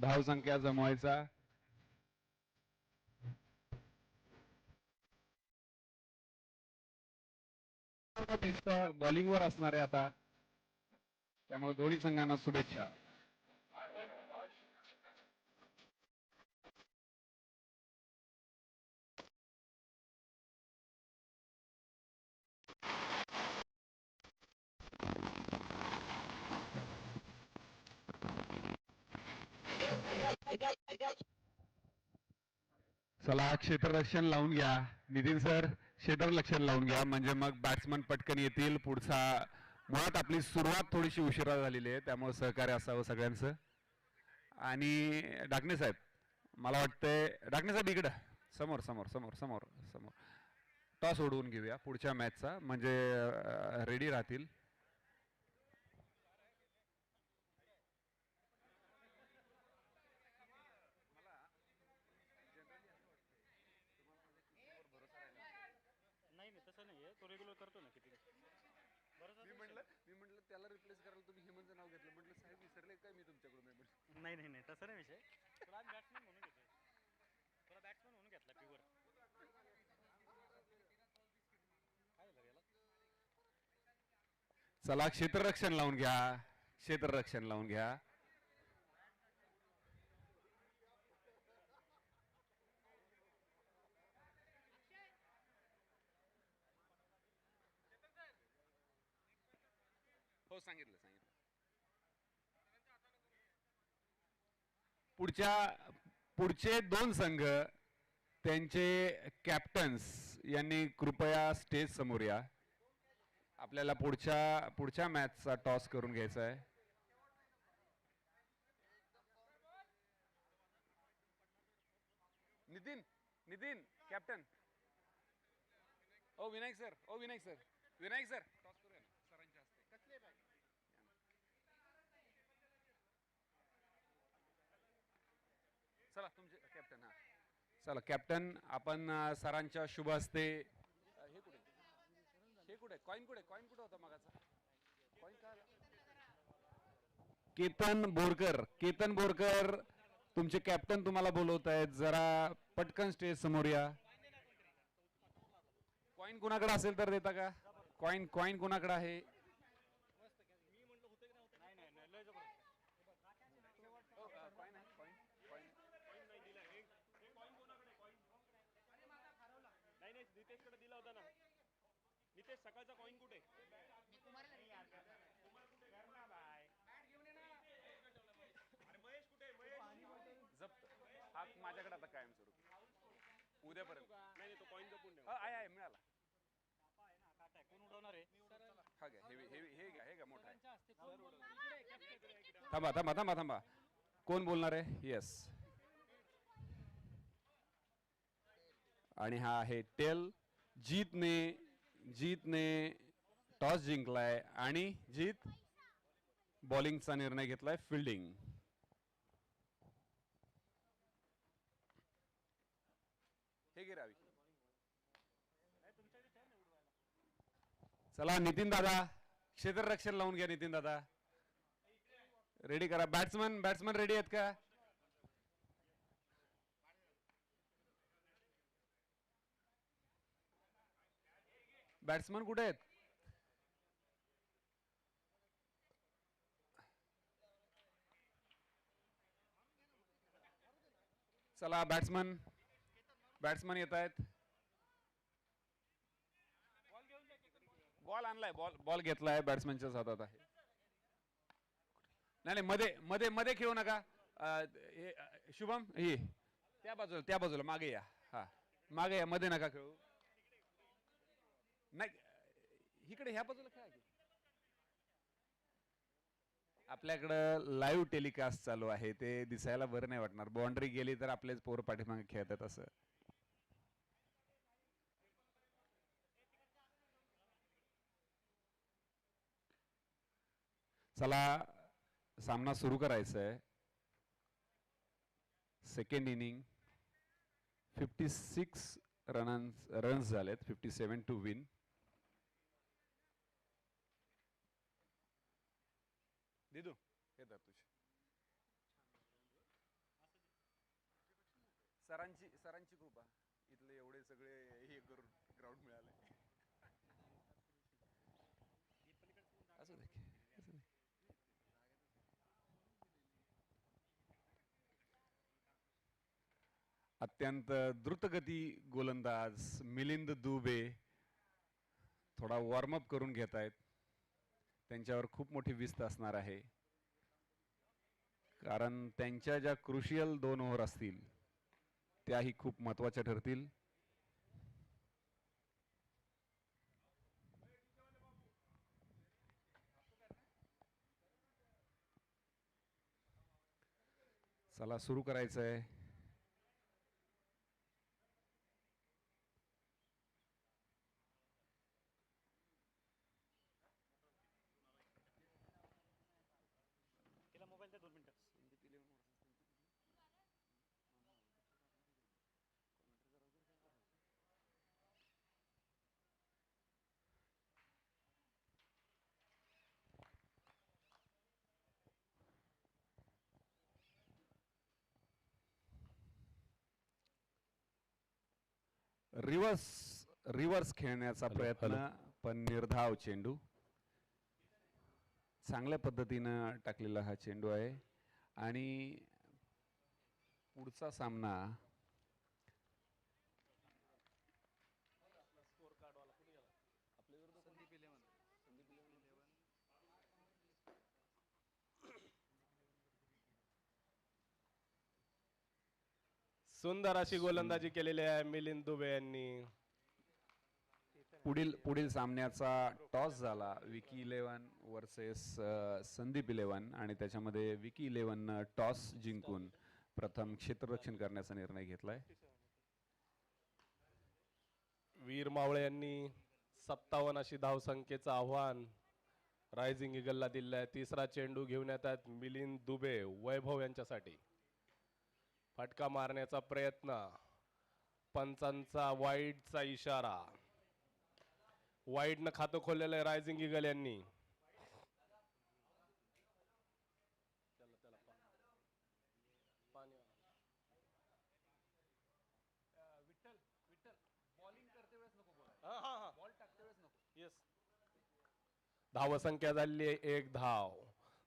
धाव संख्या जमवायचा. बॉलिंगवर असणार आहे आता, त्यामुळे दोन्ही संघांना शुभेच्छा. चला क्षेत्ररक्षण लावून घ्या नितीन सर, क्षेत्ररक्षण लावून घ्या, म्हणजे मग बॅट्समन पटकन येतील. पुढचा मुळात आपली सुरुवात थोडीशी उशिरा झालेली आहे, त्यामुळे सहकार्य असावं सगळ्यांचं. आणि डाकणे साहेब, मला वाटतंय डाकणे साहेब इकडं समोर समोर समोर समोर समोर टॉस उडवून घेऊया पुढच्या मॅचचा, म्हणजे रेडी राहतील. नाही तसं नाही आहे, तो रेग्युलर करतो ना किती. नाही नाही नाही तसं नाही विषय तुला बॅट्समन म्हणून घेतोय तुला बॅट्समन म्हणून घेतला प्युअर चला क्षेत्ररक्षण लावून घ्या, क्षेत्ररक्षण लावून घ्या. हो सांगितलं सांगितलं. पुढचे दोन संघ त्यांचे कॅप्टन्स यांनी कृपया स्टेज समोर या. आपल्याला पुढच्या मॅचचा टॉस करून घ्यायचा आहे. नितीन नितीन कॅप्टन. ओ विनायक सर, ओ Vinayak sir, Vinayak sir toss करूया ना सरांच्या हस्ते. चला तुमचे कॅप्टन. हा चला कॅप्टन आपण सरांच्या शुभ हस्ते. हे कुठे कॉइन कुठे होता मगाचा कॉइन का? केतन बोरकर तुमचे कॅप्टन तुम्हाला बोलवत आहेत. जरा पटकन स्टेज समोर या. कॉइन कुणाकडे असेल तर देता का? कॉइन कुणाकडे आहे? नितेश सकाळचा कॉइन कुठे? जप्त हा माझ्याकडे आता कायमस्वरूपी उद्यापर्यंत. नाही तो कॉइन जपून ठेव. आहे मिळाला. कोण उडवणार आहे? हा घ्या हे घ्या मोठा आहे. थांबा कोण बोलणार आहे? येस. आणि हा आहे टेल. जीतने टॉस जिंकलाय आणि जीत बॉलिंगचा निर्णय घेतलाय. फिल्डिंग. हे घे रावी. चला नितीन दादा क्षेत्ररक्षण लावून घ्या. नितीन दादा रेडी करा. बॅट्समन रेडी आहेत का? बॅट्समन कुठे आहेत? चला बॅट्समन येत आहेत. बॉल आणलाय. बॉल घेतलाय बॅट्समनच्या हातात आहे. नाही मध्ये खेळू नका. शुभम हे त्या बाजूला मागे या. हा मागे या. मध्ये नका खेळू. नाही इकडे ह्या बाजूला खेळा की. आपल्याकडं लाईव्ह टेलिकास्ट चालू आहे. ते दिसायला बरं नाही वाटणार. बाउंड्री गेली तर आपलेच पोर पाठीमागे खेळतात असं. चला सामना सुरू करायचा आहे. सेकंड इनिंग 56 रन्स झालेत. 57 टू विन. दिदू हे धर तुझे. सरांची कृपा इथले एवढे सगळे हे करून ग्राउंड मिळाले. असू दे. अत्यंत द्रुतगती गोलंदाज मिलिंद दुबे थोडा वॉर्मअप करून घेत आहेत. त्यांच्यावर खूप मोठी विस्त असणार आहे. कारण त्यांच्या ज्या क्रुशियल 2 ओव्हर असतील त्याही खूप महत्वाच्या ठरतील. चला सुरू करायचं आहे. मोबाईल 2 मिनिटं. रिव्हर्स रिव्हर्स खेळण्याचा हॅलो, प्रयत्न हॅलो. पण निर्धाव चेंडू. चांगल्या पद्धतीनं टाकलेला हा चेंडू आहे आणि पुढचा सामना सुंदर अशी गोलंदाजी केलेली आहे मिलिंद दुबे यांनी. पुढील पुढील सामन्याचा टॉस झाला विकी 11 वर्सेस संदीप 11 आणि त्याच्यामध्ये विकी 11 टॉस जिंकून प्रथम क्षेत्ररक्षण करण्याचा निर्णय घेतलाय. वीर मावळे यांनी 57 अशी धावसंख्येचं आव्हान रायझिंग इगलला दिलं आहे. तिसरा चेंडू घेऊन येतात मिलिंद दुबे वैभव यांच्यासाठी. फटका मारण्याचा प्रयत्न, पंचांचा वाईडचा इशारा. वाईडनं खातं खोललेलं आहे रायझिंग इगल यांनी. धावसंख्या झाली आहे 1 धाव.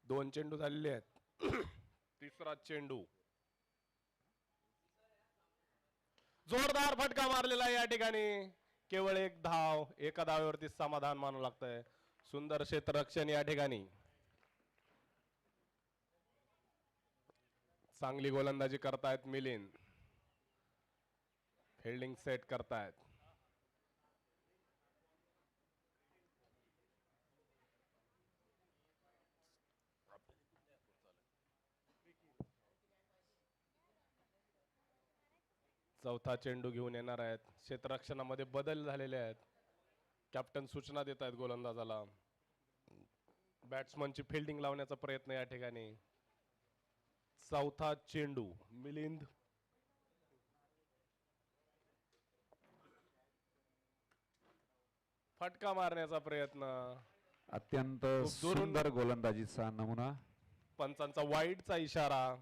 2 चेंडू झालेले आहेत. तिसरा चेंडू. जोरदार फटका मारलेला आहे या ठिकाणी. केवळ 1 धाव. एका धावेवरती समाधान मानावं लागतंय. सुंदर क्षेत्ररक्षण या ठिकाणी. चांगली गोलंदाजी करतायत मिलिंद. फिल्डिंग सेट करतायत. चौथा चेंडू घेऊन येणार आहेत. क्षेत्ररक्षणामध्ये बदल झालेले आहेत. कॅप्टन सूचना देत आहेत गोलंदाजाला. बॅट्समनची फिल्डिंग लावण्याचा प्रयत्न या ठिकाणी. चौथा चेंडू मिलिंद. फटका मारण्याचा प्रयत्न. अत्यंत खूप दुरून- सुंदर गोलंदाजीचा नमुना. पंचांचा वाईडचा इशारा.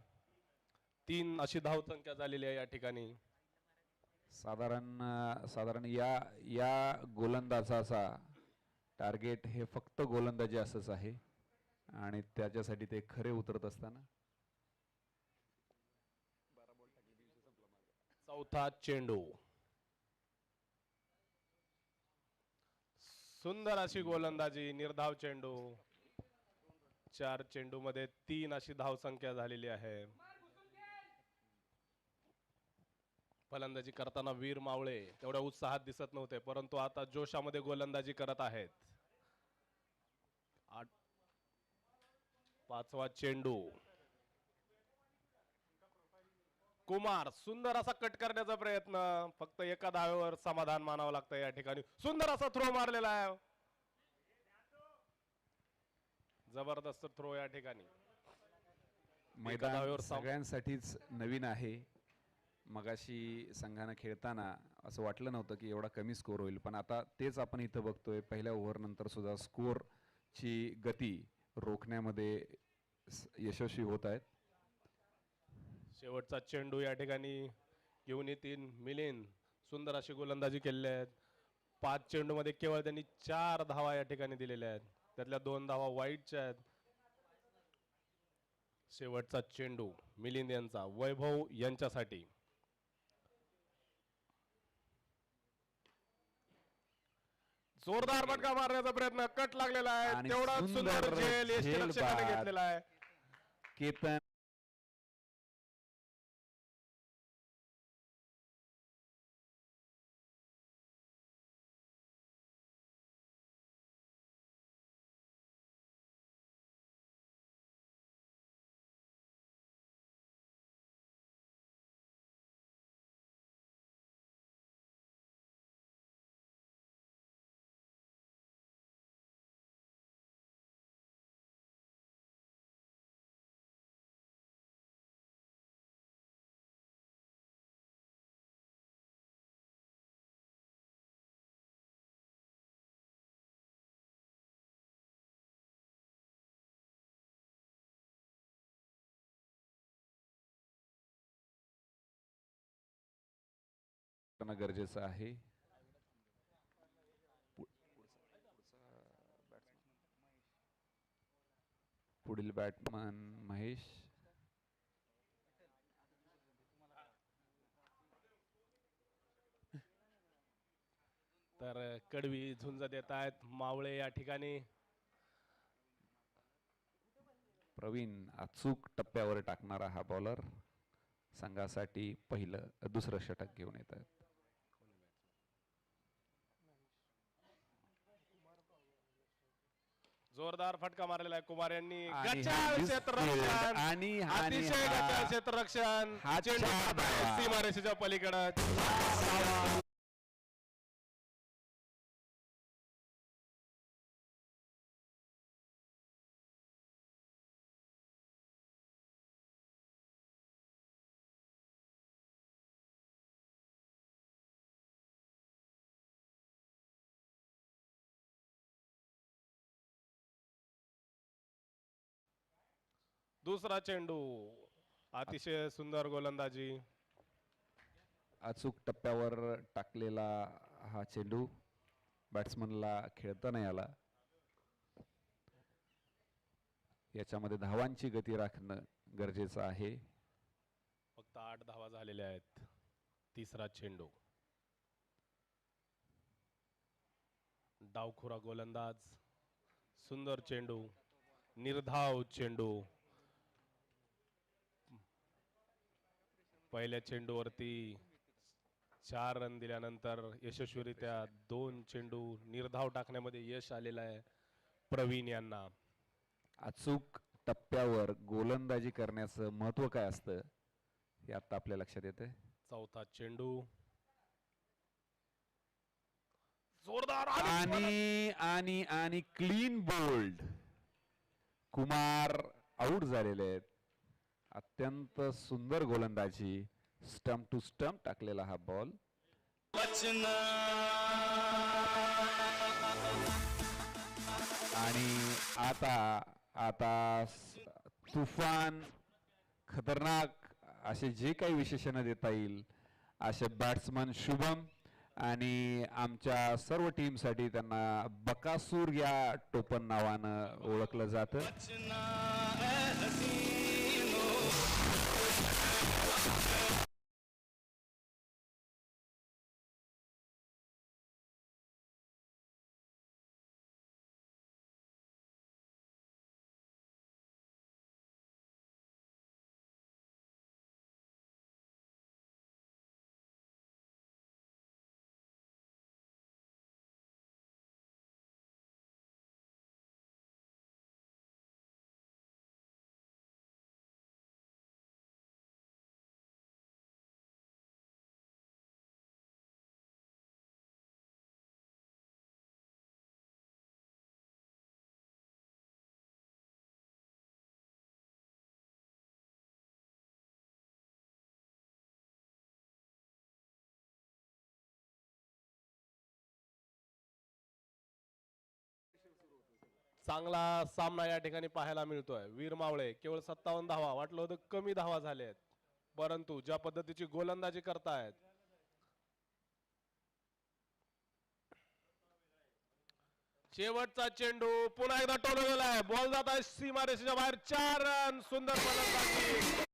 3 अशी धावसंख्या झालेली आहे या ठिकाणी. साधारण या गोलंदाजाचा टार्गेट हे फक्त गोलंदाजी असंच आहे आणि त्याच्यासाठी ते खरे उतरत असताना. चौथा चेंडू. सुंदर अशी गोलंदाजी. निर्धाव चेंडू. 4 चेंडू मध्ये 3 अशी धावसंख्या झालेली आहे. फलंदाजी करताना वीर मावळे तेवढ्या उत्साहात दिसत नव्हते, परंतु आता जोशामध्ये गोलंदाजी करत आहेत. 5वा चेंडू. कुमार सुंदर असा कट करण्याचा प्रयत्न. फक्त एका धावेवर समाधान मानावं लागतं या ठिकाणी. सुंदर असा थ्रो मारलेला आहे. जबरदस्त थ्रो या ठिकाणी. मैदान धावेवर सगळ्यांसाठीच नवीन आहे. मगाशी संघानं खेळताना असं वाटलं नव्हतं की एवढा कमी स्कोर होईल, पण आता तेच आपण इथं बघतोय. पहिल्या ओव्हर नंतर सुद्धा स्कोरची गती रोखण्यामध्ये यशस्वी होत आहेत. शेवटचा चेंडू या ठिकाणी घेऊन येतील मिलिंद. सुंदर अशी गोलंदाजी केलेली आहेत. 5 चेंडू मध्ये केवळ त्यांनी 4 धावा या ठिकाणी दिलेल्या आहेत. त्यातल्या 2 धावा वाईटच्या आहेत. शेवटचा चेंडू मिलिंद यांचा वैभव यांच्यासाठी. जोरदार फटका मारण्याचा प्रयत्न. कट लागलेला आहे. आणि तेवढा सुंदर सुंदर झेल यष्टीरक्षकाने झेल घेतलेला आहे. केतन करणं गरजेचं आहे. पुढील बॅट्समन महेश. तर कडवी झुंज देत आहेत मावळे या ठिकाणी. प्रवीण अचूक टप्प्यावर टाकणारा हा बॉलर संघासाठी दुसरं षटक घेऊन येत आहेत. जोरदार फटका मारलेला आहे कुमार यांनी. आणि गचाळ हा क्षेत्ररक्षण, आणि अतिशय गचाळ क्षेत्ररक्षण. हा चेंडू चार जात आहे धावा. सीमारेषेच्या पलीकडे. दुसरा चेंडू, अतिशय सुंदर गोलंदाजी. अचूक टप्प्यावर टाकलेला हा चेंडू बॅट्समनला खेळता नाही आला. याच्यामध्ये धावांची गती राखणं गरजेचं आहे. फक्त 8 धावा झालेल्या आहेत. तिसरा चेंडू, डावखुरा गोलंदाज, सुंदर चेंडू, निर्धाव चेंडू. पहिल्या चेंडूवरती 4 रन दिल्यानंतर यशस्वीरित्या 2 चेंडू निर्धाव टाकण्यामध्ये यश आलेलं आहे प्रवीण यांना. अचूक टप्प्यावर गोलंदाजी करण्याचं महत्व काय असतं हे आता आपल्या लक्षात येते. चौथा चेंडू, जोरदार आणि आणि आणि क्लीन बोल्ड. कुमार आउट झालेले आहेत. अत्यंत सुंदर गोलंदाजी, स्टंप टू स्टंप टाकलेला हा बॉल. आणि आता आता तुफान, खतरनाक असे जे काही विशेषण देता येईल असे बॅट्समन शुभम आणि आमच्या सर्व टीमसाठी त्यांना बकासूर या टोपण नावानं ओळखलं जातं. चांगला सामना या ठिकाणी पाहायला मिळतोय. वीर मावळे केवळ 57 धावा, वाटलं होतं कमी धावा झाले आहेत, परंतु ज्या पद्धतीची गोलंदाजी करतायत, शेवटचा चेंडू पुन्हा एकदा टोलवलेला आहे. बॉल जात आहे सीमारेषेच्या बाहेर. 4 रन. सुंदर गोलंदाजी.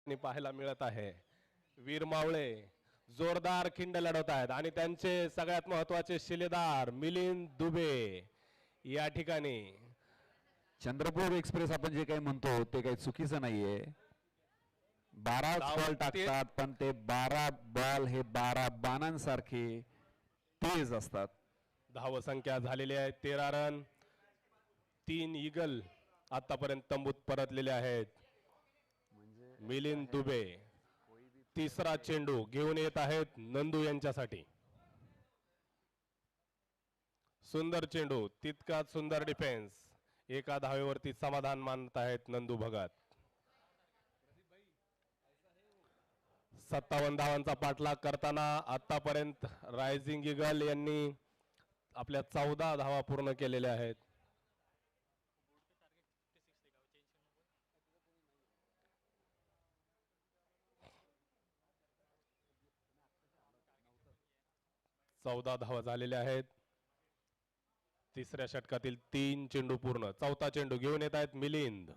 आणि पाहायला मिळत आहे. वीर मावळे जोरदार खिंड लढवत आहेत आणि त्यांचे सगळ्यात महत्वाचे शिलेदार मिलिंद दुबे या ठिकाणी. चंद्रपूर एक्सप्रेस आपण जे काही म्हणतो ते काही चुकीचं नाहीये. 12 बॉल टाकतात पण ते 12 बॉल हे 12 बाणांसारखे तेज असतात. धावसंख्या झालेली आहे 13 रन. 3 ईगल आतापर्यंत तंबूत परतलेले आहेत. मिलिंद दुबे तिसरा चेंडू घेऊन येत आहेत नंदू यांच्यासाठी. सुंदर चेंडू, तितकाच सुंदर डिफेन्स. एका धावेवरती समाधान मानत आहेत नंदू भगत. 57 धावांचा पाठलाग करताना आतापर्यंत रायझिंग ईगल यांनी आपल्या 14 धावा पूर्ण केलेल्या आहेत. चौदा धावा झालेल्या आहेत. तिसऱ्या षटकातील 3 चेंडू पूर्ण. चौथा चेंडू घेऊन येत आहेत मिलिंद.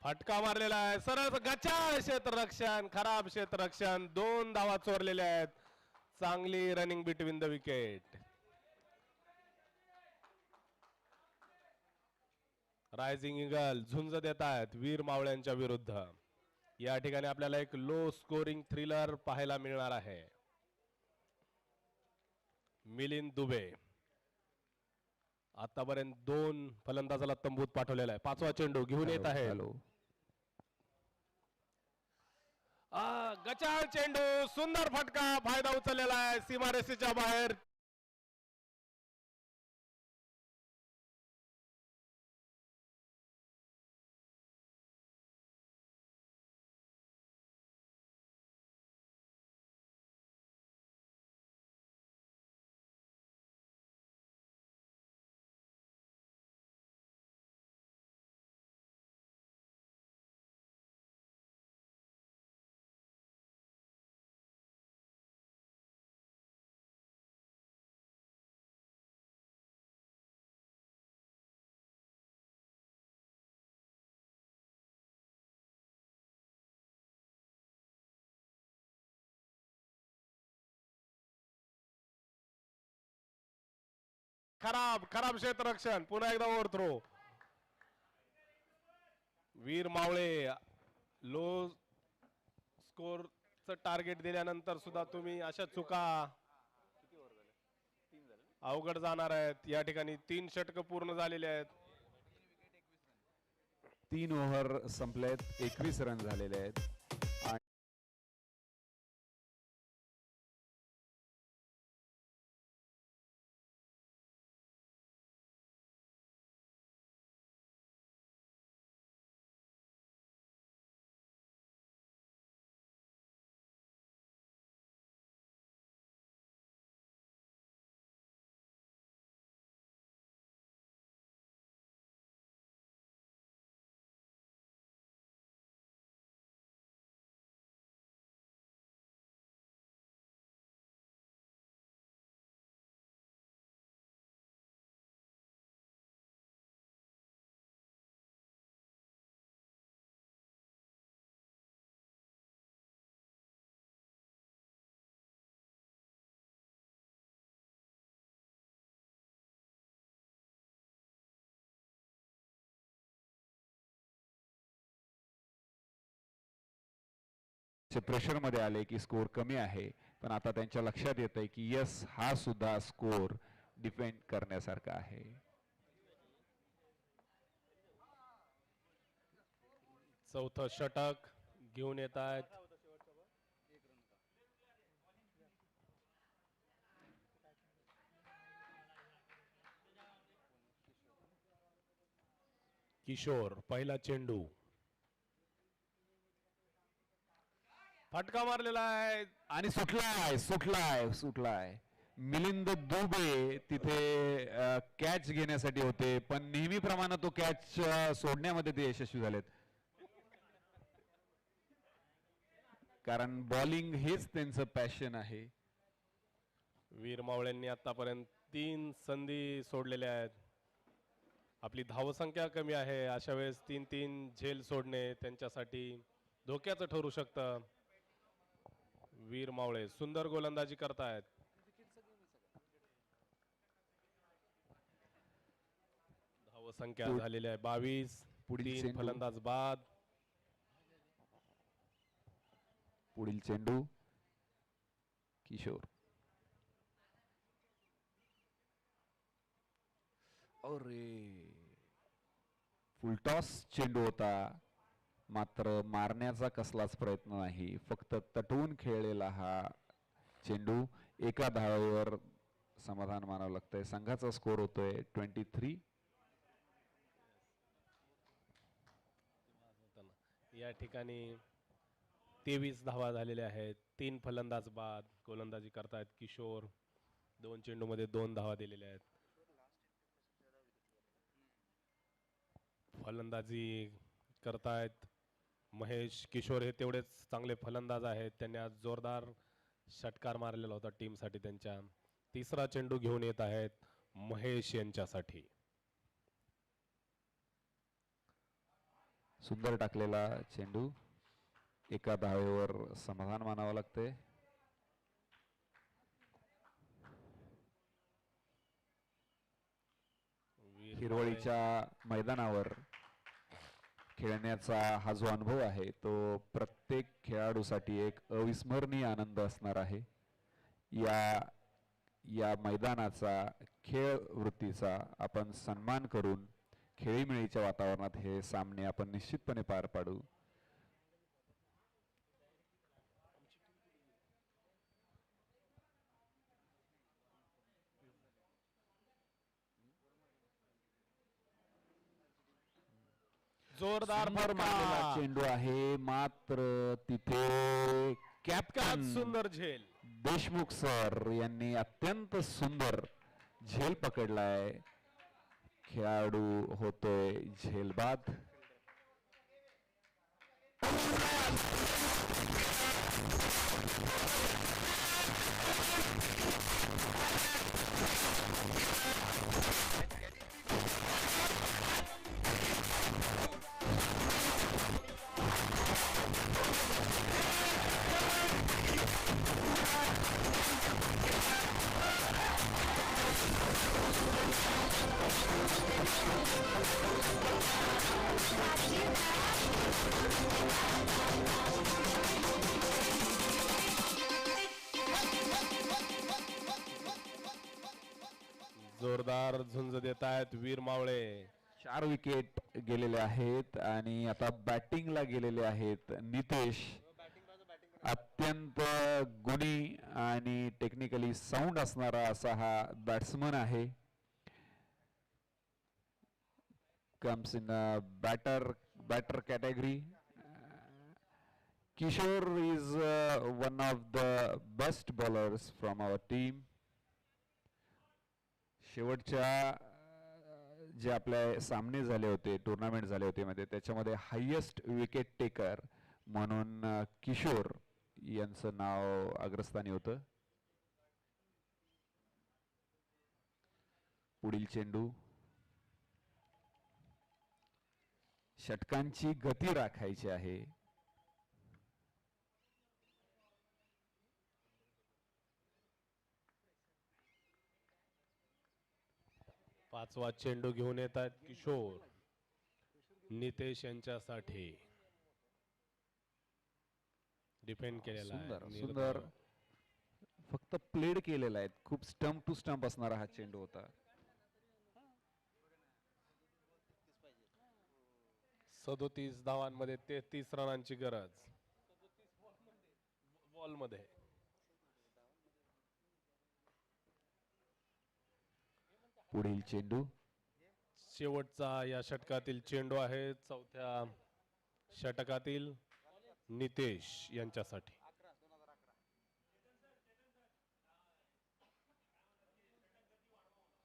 फटका मारलेला आहे सरळ गचाळ क्षेत्ररक्षण, खराब क्षेत्ररक्षण. 2 धावा चोरलेल्या आहेत. चांगली running between the wicket. Rising eagle झुंज देत आहेत वीर मावळ्यांच्या विरुद्ध. या ठिकाणी आपल्याला एक लो स्कोरिंग थ्रिलर पाहायला मिळणार आहे. मिलिंद दुबे आतापर्यंत 2 फलंदाजाला तंबूत पाठवलेला आहे. 5वा चेंडू घेऊन येत आहे. गचाळ चेंडू, सुंदर फटका, फायदा उचललेला आहे सीमारेषेच्या बाहेर. खराब क्षेत्ररक्षण. पुन्हा एकदा ओव्हर थ्रो. वीर मावळे लो स्कोरचं टार्गेट दिल्यानंतर सुद्धा तुम्ही अशा चुका अवघड जाणार आहेत. या ठिकाणी 3 षटक पूर्ण झालेले आहेत. 3 ओव्हर संपलेत. 21 रन झालेले आहेत. प्रेशर मध्ये आले की स्कोर कमी आहे, पण आता त्यांच्या लक्षात येत आहे की यस हा सुद्धा स्कोर डिफेंड करण्यासारखा आहे. चौथं षटक घेऊन येत आहेत. किशोर पहिला चेंडू, फटका मारलेला आहे आणि सुटलाय. मिलिंद दुबे तिथे कॅच घेण्यासाठी होते, पण नेहमीप्रमाणे तो कॅच सोडण्यामध्ये ते यशस्वी झालेत. कारण बॉलिंग हेच त्यांचं पॅशन आहे. वीर मावळ्यांनी आतापर्यंत 3 संधी सोडलेल्या आहेत. आपली धावसंख्या कमी आहे, अशा वेळेस 3-3 झेल सोडणे त्यांच्यासाठी धोक्याचं ठरू शकतं. वीर मावळे सुंदर गोलंदाजी करतायत. धावसंख्या झालेली आहे 22. पुढील 3 चेंडू. फलंदाज बाद. पुढील चेंडू किशोर. अरे फुलटॉस चेंडू होता, मात्र मारण्याचा कसलाच प्रयत्न नाही, फक्त तटवून खेळलेला हा चेंडू. एका धावेवर समाधान मानावं लागतंय. संघाचा स्कोर होतोय 23. या ठिकाणी 23 धावा झालेल्या आहेत. 3 फलंदाज बाद. गोलंदाजी करतायत किशोर. 2 चेंडूमध्ये 2 धावा दिलेल्या आहेत. फलंदाजी करतायत महेश. किशोर हे तेवढेच चांगले फलंदाज आहेत. त्यांनी आज जोरदार षटकार मारलेला होता टीमसाठी त्यांच्या. तिसरा चेंडू घेऊन येत आहेत महेश यांच्यासाठी. सुंदर टाकलेला चेंडू. एका धावेवर समाधान मानावं लागतंय. हिरवळीच्या मैदानावर खेळण्याचा हा जो अनुभव आहे तो प्रत्येक खेळाडूसाठी एक अविस्मरणीय आनंद असणार आहे. या मैदानाचा, खेळ वृत्तीचा आपण सन्मान करून खेळीमेळीच्या वातावरणात हे सामने आपण निश्चितपणे पार पाडू. जोरदार समोर मारलेला चेंडू आहे, मात्र तिथे कॅप्टन सुंदर झेल. देशमुख सर यांनी अत्यंत सुंदर झेल पकडलाय. खेळाडू होतोय झेलबाद. जोरदार झुंज देत आहेत वीर मावळे. 4 विकेट गेलेले आहेत आणि आता बॅटिंगला गेलेले आहेत नितेश. अत्यंत गुणी आणि टेक्निकली साऊंड असणारा असा हा बॅट्समन आहे. Comes in batter category. Kishore is one of the best bowlers from our team. शेवटच्या जे आपले सामने झाले होते, टुर्नामेंट झाले होते मध्ये, त्याच्यामध्ये हायेस्ट विकेट टेकर म्हणून किशोर यांचं नाव अग्रस्थानी होतं. पुढील चेंडू. षटकांची गती राखायची आहे. पाचवा चेंडू घेऊन येत आहेत किशोर. नितेश यांच्यासाठी डिफेंड केलेला सुंदर आहे. सुंदर फक्त प्लेड केलेला आहे. खूप स्टंप टू स्टंप असणारा हा चेंडू होता. 37 धावांमध्ये 33 रनांची गरज बॉलमध्ये. पुढील चेंडू. शेवटचा या षटकातील चेंडू आहे चौथ्या षटकातील नितेश यांच्यासाठी.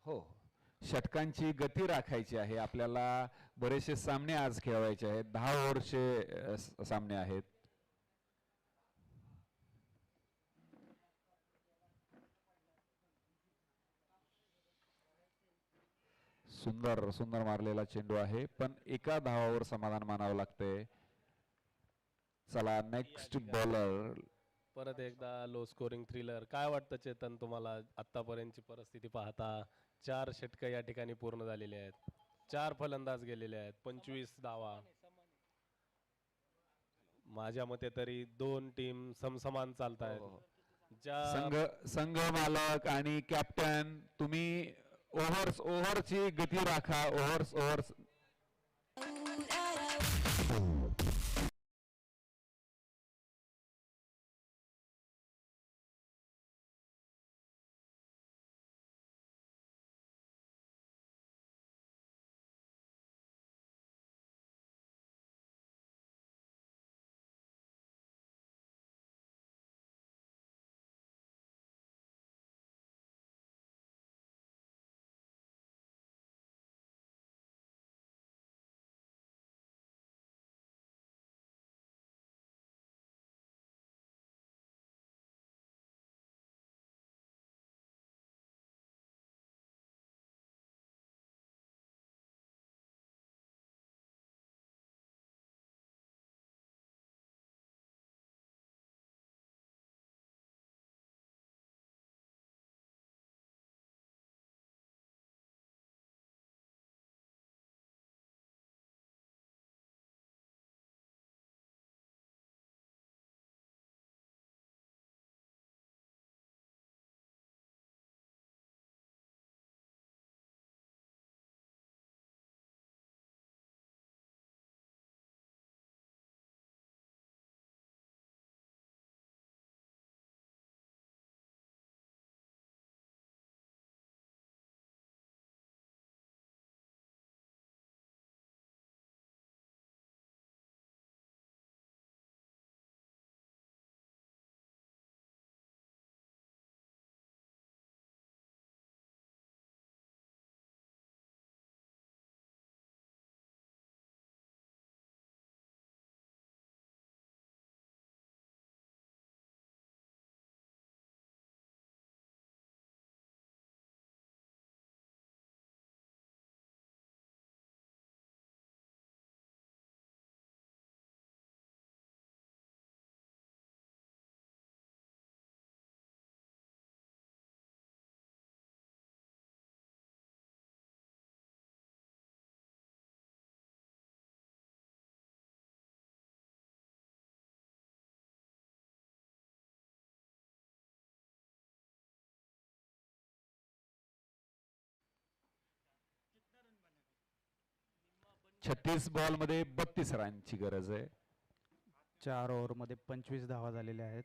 हो, षटकांची गती राखायची आहे. आपल्याला बरेचसे सामने आज खेळवायचे आहेत. 10 ओव्हरचे सामने आहेत. सुंदर सुंदर मारलेला चेंडू आहे, पण एका धावावर समाधान मानावं लागतंय. चला नेक्स्ट बॉलर. परत एकदा लो स्कोरिंग थ्रिलर. काय वाटतं चेतन तुम्हाला आतापर्यंतची परिस्थिती पाहता? 4 षटकं या ठिकाणी पूर्ण झालेले आहेत, 4 फलंदाज गेलेले आहेत, 25 धावा. माझ्या मते तरी 2 टीम समसमान चालत आहेत. संघ मालक आणि कॅप्टन, तुम्ही ओव्हरची गती राखा. ओव्हर्स 36 बॉल मध्ये 32 रनची गरज आहे. 4 ओव्हरमध्ये 25 धावा झालेल्या आहेत.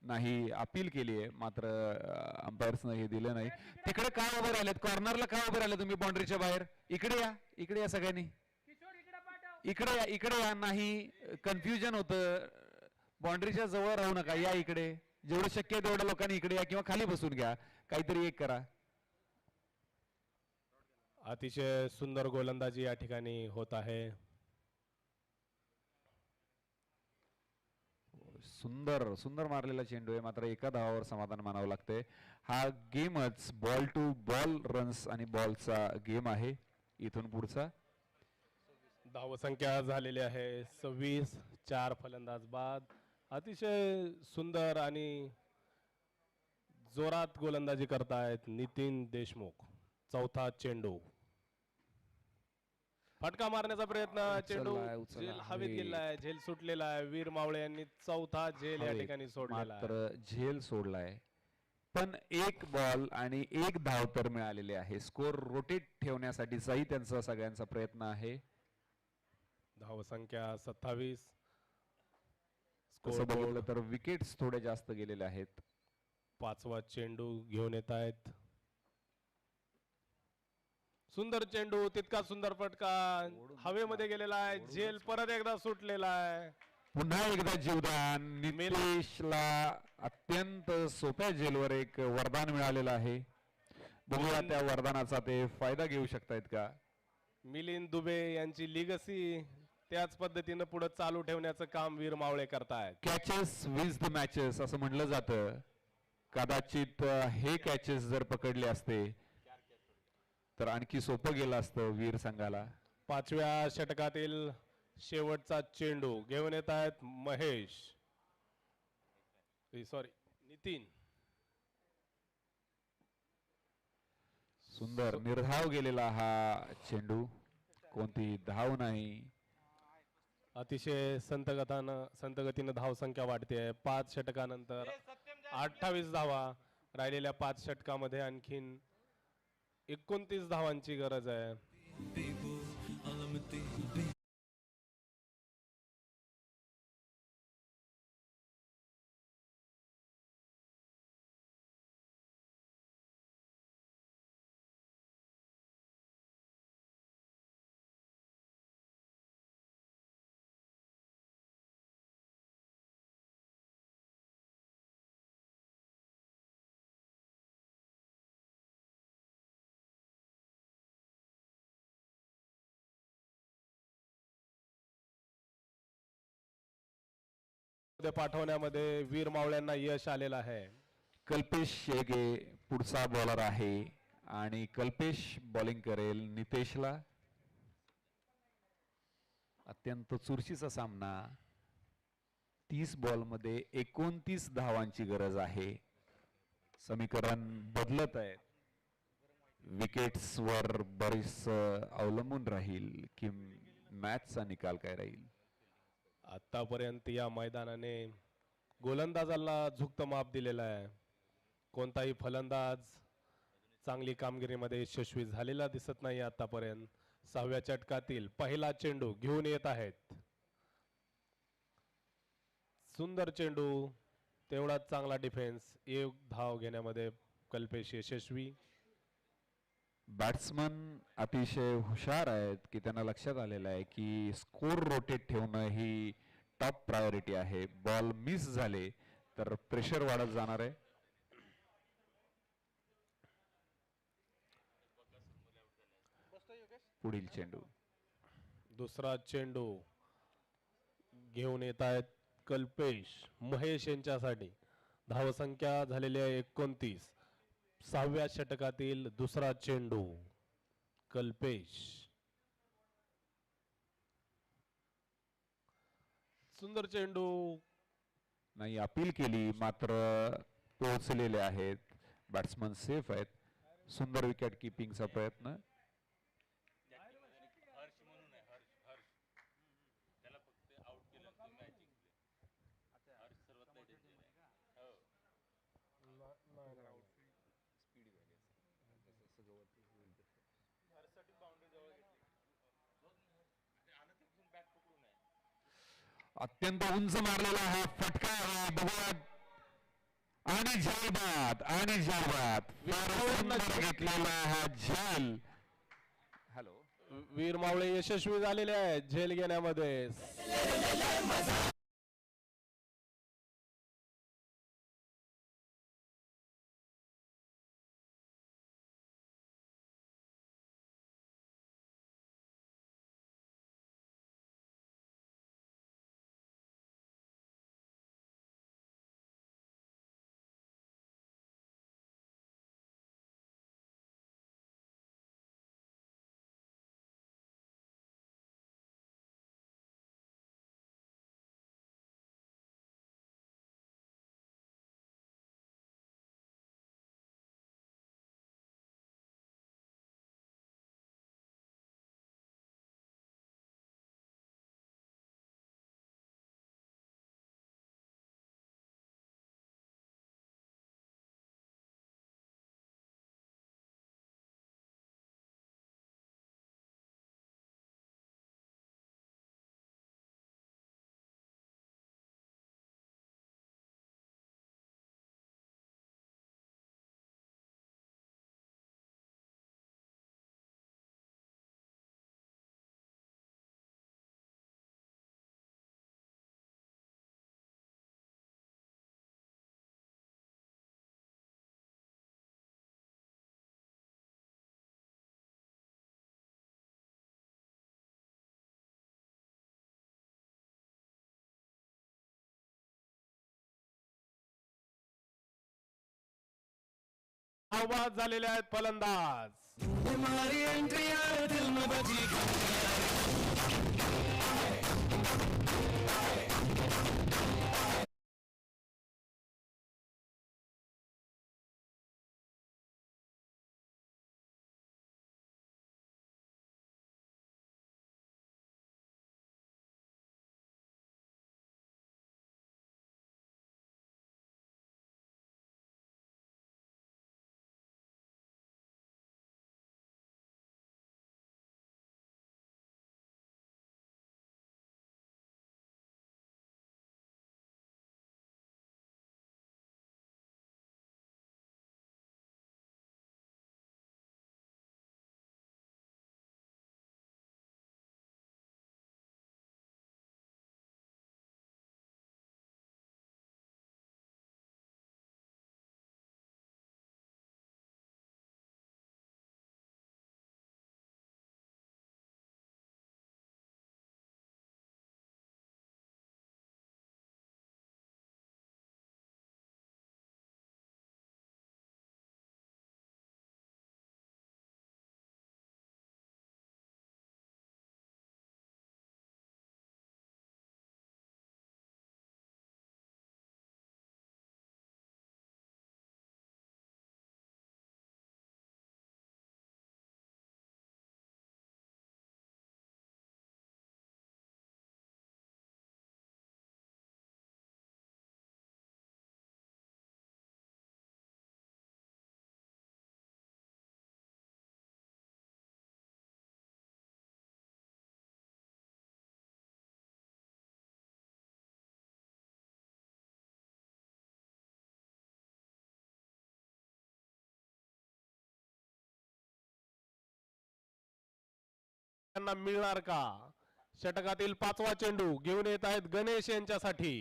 नाही, अपील केली आहे, मात्र अंपायर्सनं हे दिलं नाही. तिकडे का उभे राहिलेत? कॉर्नरला का उभे राहिले तुम्ही बाउंड्रीच्या बाहेर? इकडे या सगळ्यांनी. इकडे या. नाही, कन्फ्युजन होतं. बाउंड्रीच्या जवळ राहू नका, या इकडे. जेवढं शक्य आहे तेवढ्या लोकांनी इकडे या किंवा खाली बसून घ्या. काहीतरी एक करा. अतिशय सुंदर गोलंदाजी या ठिकाणी होत आहे. सुंदर मारलेला चेंडू आहे, मात्र एका धावावर समाधान मानावं लागतंय. हा गेमच बॉल टू बॉल रन्स आणि बॉलचा गेम आहे. इथून पुढचा धावसंख्या झालेली आहे 26. 4 फलंदाज बाद. अतिशय सुंदर आणि जोरात गोलंदाजी करतायत नितीन देशमुख. चौथा चेंडू, फटका मारण्याचा प्रयत्न. चेंडू झेल हवेत गेलाय, झेल सुटलेला आहे. वीर मावळे यांनी चौथा झेल या ठिकाणी सोडलेला आहे. मात्र झेल सोडलाय, पण 1 बॉल आणि 1 धाव तर मिळालेले आहे. स्कोर रोटेट ठेवण्यासाठीचाही त्यांचा सगळ्यांचा प्रयत्न आहे. धावसंख्या 27. तसं बघितलं तर विकेट्स थोडे जास्त गेलेले आहेत. पाचवा चेंडू घेऊन येत आहेत. सुंदर चेंडू, तितका सुंदर फटका हवेमध्ये गेलेला आहे. झेल परत एकदा सुटलेला आहे. पुन्हा एकदा जीवदान. नितेशला अत्यंत सोप्या झेलवर एक वरदान मिळालेलं आहे. बघूया त्या वरदानाचा ते फायदा घेऊ शकतायत का. मिलिंद दुबे यांची लिगसी त्याच पद्धतीनं पुढे चालू ठेवण्याचं काम वीर मावळे करतायत. कॅचेस विज द मॅचेस असं म्हणलं जातं. कदाचित हे कॅचेस जर पकडले असते तर आणखी सोपं गेलं असतं वीर संघाला. पाचव्या षटकातील शेवटचा चेंडू घेऊन येत आहेत महेश, सॉरी नितीन. सुंदर निर्धाव गेलेला हा चेंडू, कोणती धाव नाही. अतिशय संत गतीनं धाव संख्या वाढते. 5 षटकानंतर 28 धावा. राहिलेल्या 5 षटकामध्ये आणखीन 29 धावांची गरज आहे. पाठवण्यामध्ये वीर मावळ्यांना यश आलेलं आहे. कल्पेश शेगे पुढचा बॉलर आहे आणि कल्पेश बॉलिंग करेल नितेशला. अत्यंत चुरशीचा सामना. 30 बॉल मध्ये 29 धावांची गरज आहे. समीकरण बदलत आहे. विकेट्स वर बरीच अवलंबून राहील की मॅचचा निकाल काय राहील. आतापर्यंत या मैदानाने गोलंदाजाला झुकतं माप दिलेलं आहे. कोणताही फलंदाज चांगली कामगिरीमध्ये यशस्वी झालेला दिसत नाही आतापर्यंत. 6व्या षटकातील पहिला चेंडू घेऊन येत आहेत. सुंदर चेंडू, तेवढाच चांगला डिफेन्स. एक धाव घेण्यामध्ये कल्पेश यशस्वी. बॅट्समन अतिशय हुशार आहेत की त्यांना लक्षात आलेलं आहे की स्कोर रोटेट ठेवणं ही टॉप प्रायोरिटी आहे. बॉल मिस झाले तर प्रेशर वाढत जाणार आहे. पुढील चेंडू. दुसरा चेंडू घेऊन येत आहेत कल्पेश महेश यांच्यासाठी. धावसंख्या झालेली आहे 29. 6व्या षटकातील दुसरा चेंडू कल्पेश. सुंदर चेंडू, नाही अपील केली मात्र पोहोचलेले आहेत. बॅट्समन सेफ आहेत. सुंदर विकेट किपिंगचा प्रयत्न. अत्यंत उंच मारलेला हा फटका आहे. बघूया आणि झलबाद घेतलेला हा झेल. हॅलो, वीर मावळे यशस्वी झालेले आहेत झेल घेण्यामध्ये. आवाज झालेले आहेत फलंदाज. त्यांना मिळणार का? षटकातील 5वा चेंडू घेऊन येत आहेत गणेश यांच्यासाठी.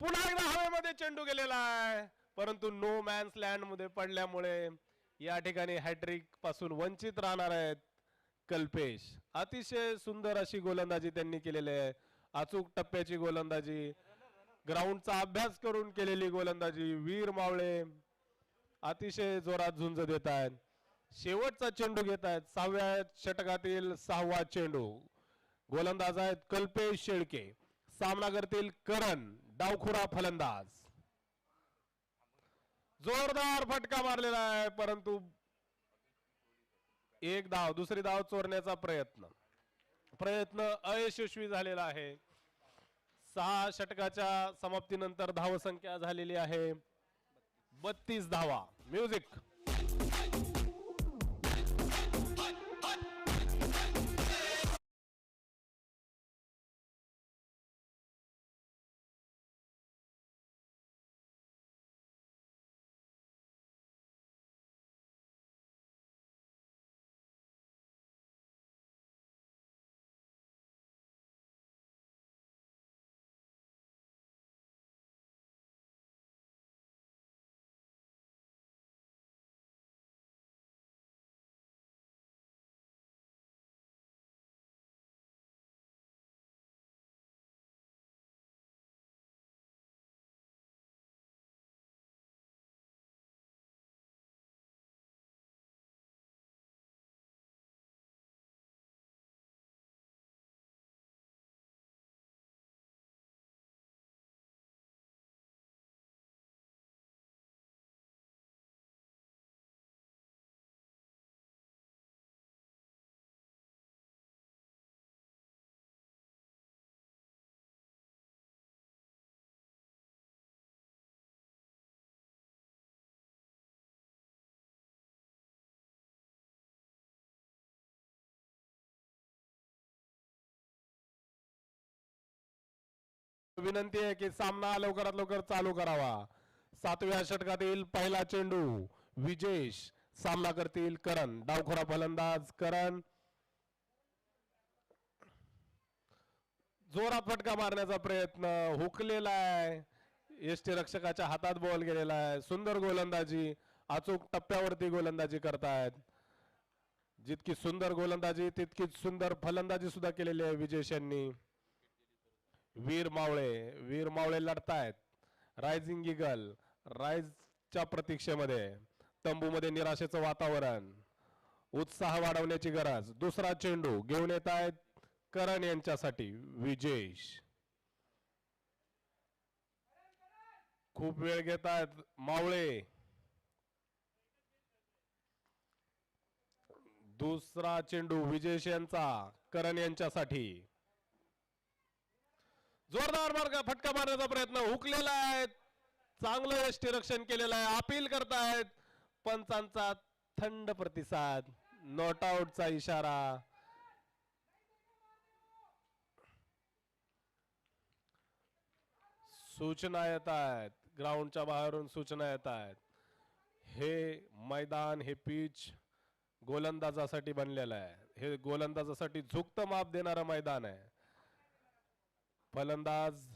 पुन्हा एकदा हवेमध्ये चेंडू गेलेला आहे, परंतु नो मॅन्स लँड मध्ये पडल्यामुळे या ठिकाणी हॅट्रिक पासून वंचित राहणार आहेत कल्पेश. अतिशय सुंदर अशी गोलंदाजी त्यांनी केलेली आहे. अचूक टप्प्याची गोलंदाजी, ग्राउंडचा अभ्यास करून केलेली गोलंदाजी. वीर मावळे अतिशय जोरात झुंज देत आहेत. शेवटचा चेंडू घेत आहेत. 6व्या षटकातील 6वा चेंडू. गोलंदाज आहेत कल्पेश शेळके. सामना करतील करण, डावखुरा फलंदाज. जोरदार फटका मारलेला आहे, परंतु एक धाव, दुसरी धाव चोरण्याचा प्रयत्न अयशस्वी झालेला आहे. 6 षटकाच्या समाप्तीनंतर धावसंख्या झालेली आहे 32 धावा. म्युझिक. विनंती आहे की सामना लवकरात लवकर चालू करावा. 7व्या षटकातील पहिला चेंडू. विजेश सामना करतील करण, डावखुरा फलंदाज करण. जोरात फटका मारण्याचा प्रयत्न, हुकलेला आहे. यष्टीरक्षकाच्या हातात बॉल गेलेला आहे. सुंदर गोलंदाजी, अचूक टप्प्यावरती गोलंदाजी करतायत. जितकी सुंदर गोलंदाजी तितकीच सुंदर फलंदाजी सुद्धा केलेली आहे विजेश यांनी. वीर मावळे लढतायत. रायझिंग ईगल, च्या प्रतीक्षेमध्ये, तंबूमध्ये निराशेचं वातावरण, उत्साह वाढवण्याची गरज. दुसरा चेंडू घेऊन येत आहेत करण यांच्यासाठी विजेश. खूप वेळ घेत आहेत मावळे. दुसरा चेंडू विजेश यांचा करण यांच्यासाठी. जोरदार मार्ग फटका मारण्याचा प्रयत्न हुकलेला आहे. चांगलं यष्टीरक्षण केलेलं आहे. अपील करतायत पंचांचा थंड प्रतिसाद. नॉट आउटचा इशारा. सूचना येत आहेत ग्राउंडच्या बाहेरून, सूचना येत आहेत. हे मैदान, हे पिच गोलंदाजासाठी बनलेलं आहे. हे गोलंदाजासाठी झुकतं माप देणारं मैदान आहे. फलंदाज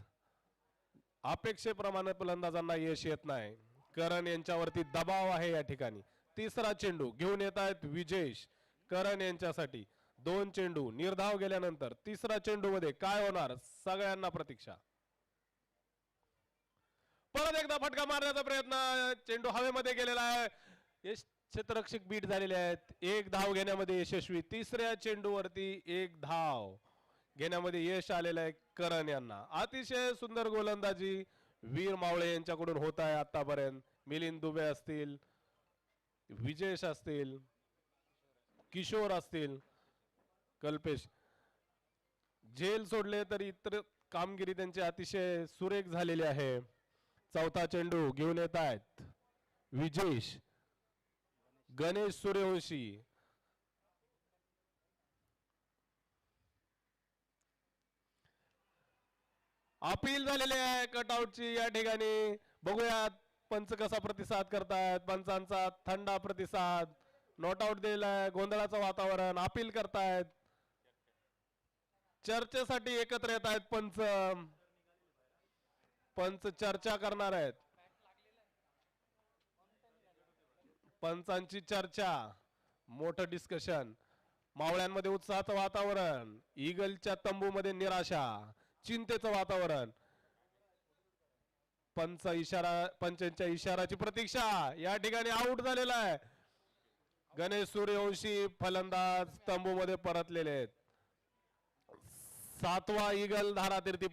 अपेक्षेप्रमाणे फलंदाजांना यश येत नाही. करण यांच्यावरती दबाव आहे या ठिकाणी. तिसरा चेंडू घेऊन येत आहेत विजेश करण यांच्यासाठी. 2 चेंडू निर्धाव गेल्यानंतर तिसरा चेंडू मध्ये काय होणार, सगळ्यांना प्रतीक्षा. परत एकदा फटका मारण्याचा प्रयत्न. चेंडू हवेमध्ये गेलेला आहे. क्षेत्ररक्षक बीट झालेले आहेत. 1 धाव घेण्यामध्ये यशस्वी. तिसऱ्या चेंडूवरती 1 धाव घेण्यामध्ये यश आलेलं आहे करण यांना. अतिशय सुंदर गोलंदाजी वीर मावळे यांच्याकडून होत आहे आतापर्यंत. मिलिंद दुबे असतील, विजेश असतील, किशोर असतील, कल्पेश. झेल सोडले तरी इतर कामगिरी त्यांची अतिशय सुरेख झालेली आहे. चौथा चेंडू घेऊन येत आहेत विजेश गणेश सूर्यवंशी. अपील झालेली आहे कटआउटची या ठिकाणी. बघूयात पंच कसा प्रतिसाद करतायत. पंचांचा थंडा प्रतिसाद. नॉट आउट दिलाय. गोंधळाचं वातावरण. अपील करतायत. चर्चेसाठी एकत्र येत आहेत पंच. पंच चर्चा करणार आहेत. पंचांची चर्चा, मोठं डिस्कशन. मावळ्यांमध्ये उत्साहाचं वातावरण. ईगलच्या तंबूमध्ये निराशा, चिंतेचं वातावरण. पंचांच्या इशाराची प्रतीक्षा. या ठिकाणी आउट झालेला आहे गणेश सूर्यवंशी. फलंदाज तंबूमध्ये परतलेले आहेत. 7वा ईगल धारातीर्थी.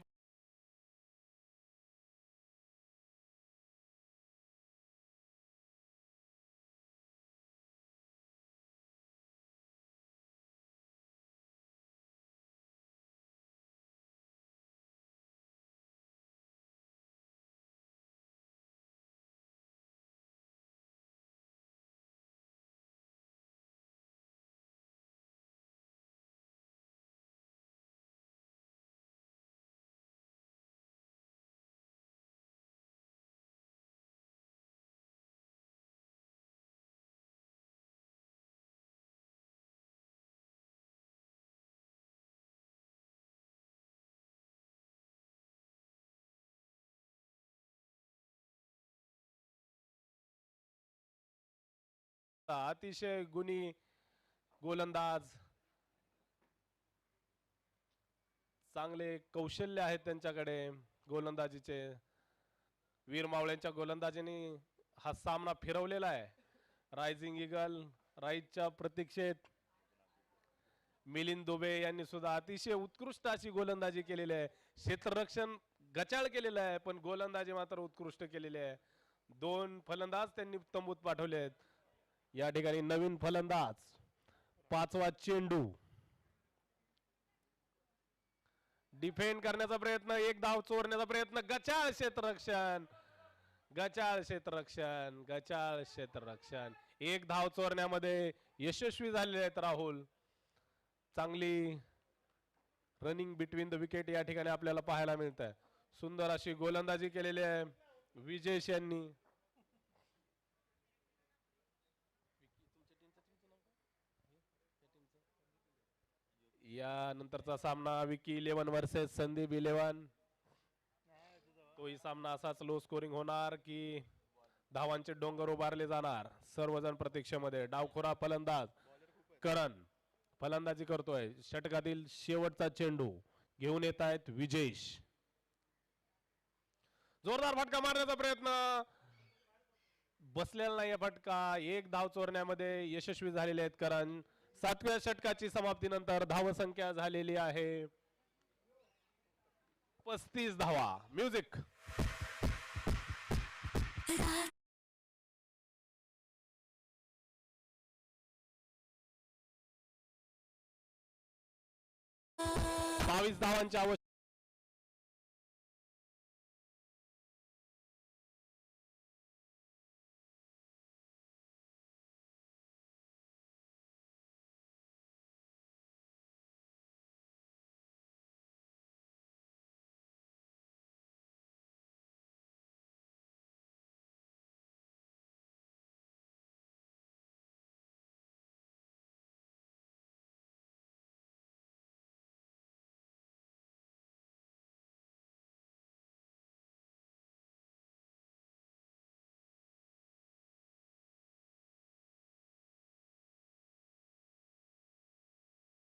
अतिशय गुणी गोलंदाज. चांगले कौशल्य आहेत त्यांच्याकडे गोलंदाजीचे. वीर मावळ्यांच्या गोलंदाजीने हा सामना फिरवलेला आहे. रायझिंग ईगल राईटच्या प्रतीक्षेत मिलिंद दुबे यांनी सुद्धा अतिशय उत्कृष्ट अशी गोलंदाजी केलेली आहे. क्षेत्ररक्षण गचाळ केलेलं आहे, पण गोलंदाजी मात्र उत्कृष्ट केलेली आहे. 2 फलंदाज त्यांनी तंबूत पाठवले आहेत. या ठिकाणी नवीन फलंदाज. 5वा चेंडू डिफेंड करण्याचा प्रयत्न. 1 धाव चोरण्याचा प्रयत्न. गचाळ क्षेत्ररक्षण, गचाळ क्षेत्ररक्षण, गचाळ क्षेत्ररक्षण. 1 धाव चोरण्यामध्ये यशस्वी झालेले आहेत राहुल. चांगली रनिंग बिटवीन द विकेट या ठिकाणी आपल्याला पाहायला मिळत आहे. सुंदर अशी गोलंदाजी केलेली आहे विजेश यांनी. या नंतरचा सामना विकी 11 वर्सेस संदीप 11. तोही सामना असाच लो स्कोरिंग होणार की धावांचे डोंगर उभारले जाणार. सर्वजण प्रतीक्षेमध्ये. डावखुरा फलंदाज करण फलंदाजी करतोय. षटकातील शेवटचा चेंडू घेऊन येत आहेत विजेश. जोरदार फटका मारण्याचा प्रयत्न. बसलेला नाहीये फटका. एक धाव चोरण्यामध्ये यशस्वी झालेले आहेत करण. 7व्या षटकाची समाप्तीनंतर धावसंख्या झालेली आहे 35 धावा. म्युझिक. बावीस धावांची आवश्यकता.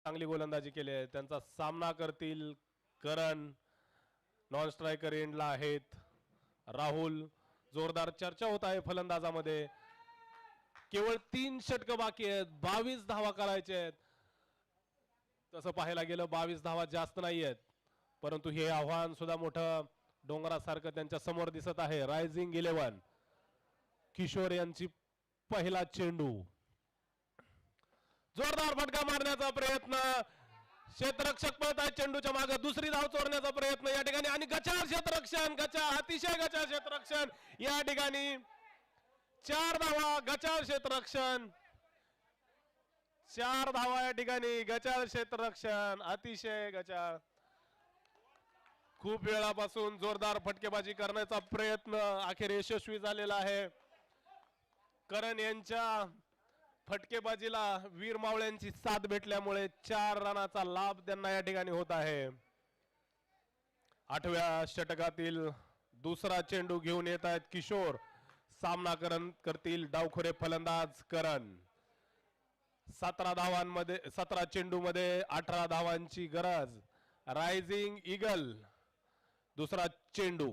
चांगली गोलंदाजी केली आहे. त्यांचा सामना करतील करण. नॉन स्ट्रायकर एंडला आहेत राहुल. जोरदार चर्चा होत आहे फलंदाजामध्ये. केवळ 3 षटक बाकी आहेत. 22 धावा करायचे आहेत. तसं पाहायला गेलं 22 धावा जास्त नाही आहेत, परंतु हे आव्हान सुद्धा मोठं डोंगरासारखं त्यांच्या समोर दिसत आहे. रायझिंग 11 किशोर यांची पहिला चेंडू. जोरदार फटका मारण्याचा प्रयत्न. क्षेत्ररक्षक पळत आहे चेंडूच्या मागे. दुसरी धाव चोरण्याचा प्रयत्न या ठिकाणी आणि गचार क्षेत्ररक्षण. अतिशय गचार क्षेत्ररक्षण या ठिकाणी. 4 धावा गचार क्षेत्ररक्षण. 4 धावा या ठिकाणी गचार क्षेत्ररक्षण. अतिशय गचार. खूप वेळापासून जोरदार फटकेबाजी करण्याचा प्रयत्न अखेर यशस्वी झालेला आहे. करण यांच्या फटकेबाजीला वीर मावळ्यांची साथ भेटल्यामुळे 4 रनाचा लाभ त्यांना या ठिकाणी होत आहे. 8व्या षटकातील दुसरा चेंडू घेऊन येत आहेत किशोर. सामना करतील डावखुरे फलंदाज करण. 17 चेंडूमध्ये 18 धावांची गरज. रायझिंग ईगल दुसरा चेंडू.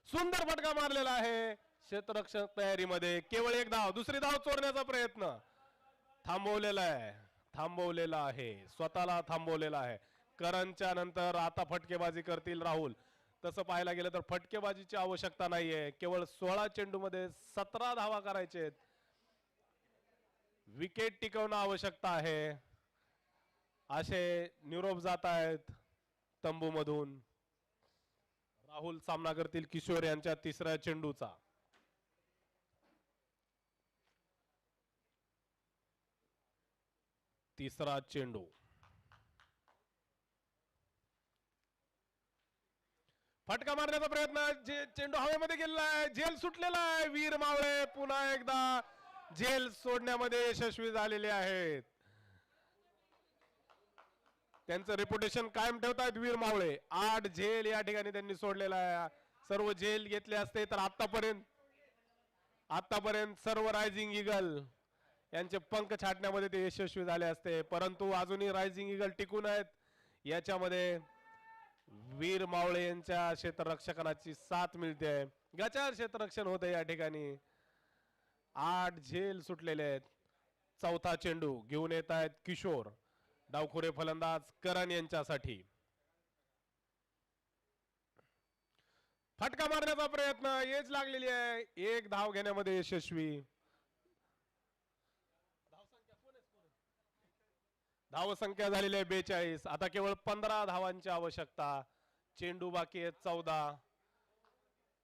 सुंदर फटका मारलेला आहे क्षेत्ररक्षक तयारीमध्ये. केवळ 1 धाव. दुसरी धाव चोरण्याचा प्रयत्न थांबवलेला आहे. स्वतःला थांबवलेला आहे. करणच्या नंतर आता फटकेबाजी करतील राहुल. तसं पाहायला गेलं तर फटकेबाजीची आवश्यकता नाहीये. केवळ 16 चेंडूमध्ये 17 धावा करायचे आहेत. विकेट टिकवणं आवश्यकता आहे असे निरोप जात आहेत तंबूमधून. राहुल सामना करतील किशोर यांच्या तिसऱ्या चेंडूचा. तिसरा चेंडू. फटका मारण्याचा प्रयत्न. चेंडू हवेमध्ये गेलेला आहे. झेल सुटलेला आहे. वीर मावळे पुन्हा एकदा झेल सोडण्यामध्ये यशस्वी झालेले आहेत. त्यांचं रेप्युटेशन कायम ठेवतायत वीर मावळे. 8 झेल या ठिकाणी त्यांनी सोडलेला आहे. सर्व झेल घेतले असते तर आतापर्यंत सर्व रायझिंग ईगल यांचे पंख छाटण्यामध्ये ते यशस्वी झाले असते, परंतु अजूनही रायझिंग ईगल टिकून आहेत. याच्यामध्ये वीर मावळे यांच्या क्षेत्ररक्षकांची साथ मिळते. गचार क्षेत्ररक्षण होते या ठिकाणी. 8 झेल सुटलेले आहेत. चौथा चेंडू घेऊन येत आहेत किशोर. डावखुरे फलंदाज करण यांच्यासाठी. फटका मारण्याचा प्रयत्न. एज लागलेली आहे. 1 धाव घेण्यामध्ये यशस्वी. धावसंख्या झालेली आहे 42. आता केवळ 15 धावांची आवश्यकता. चेंडू बाकी आहेत 14.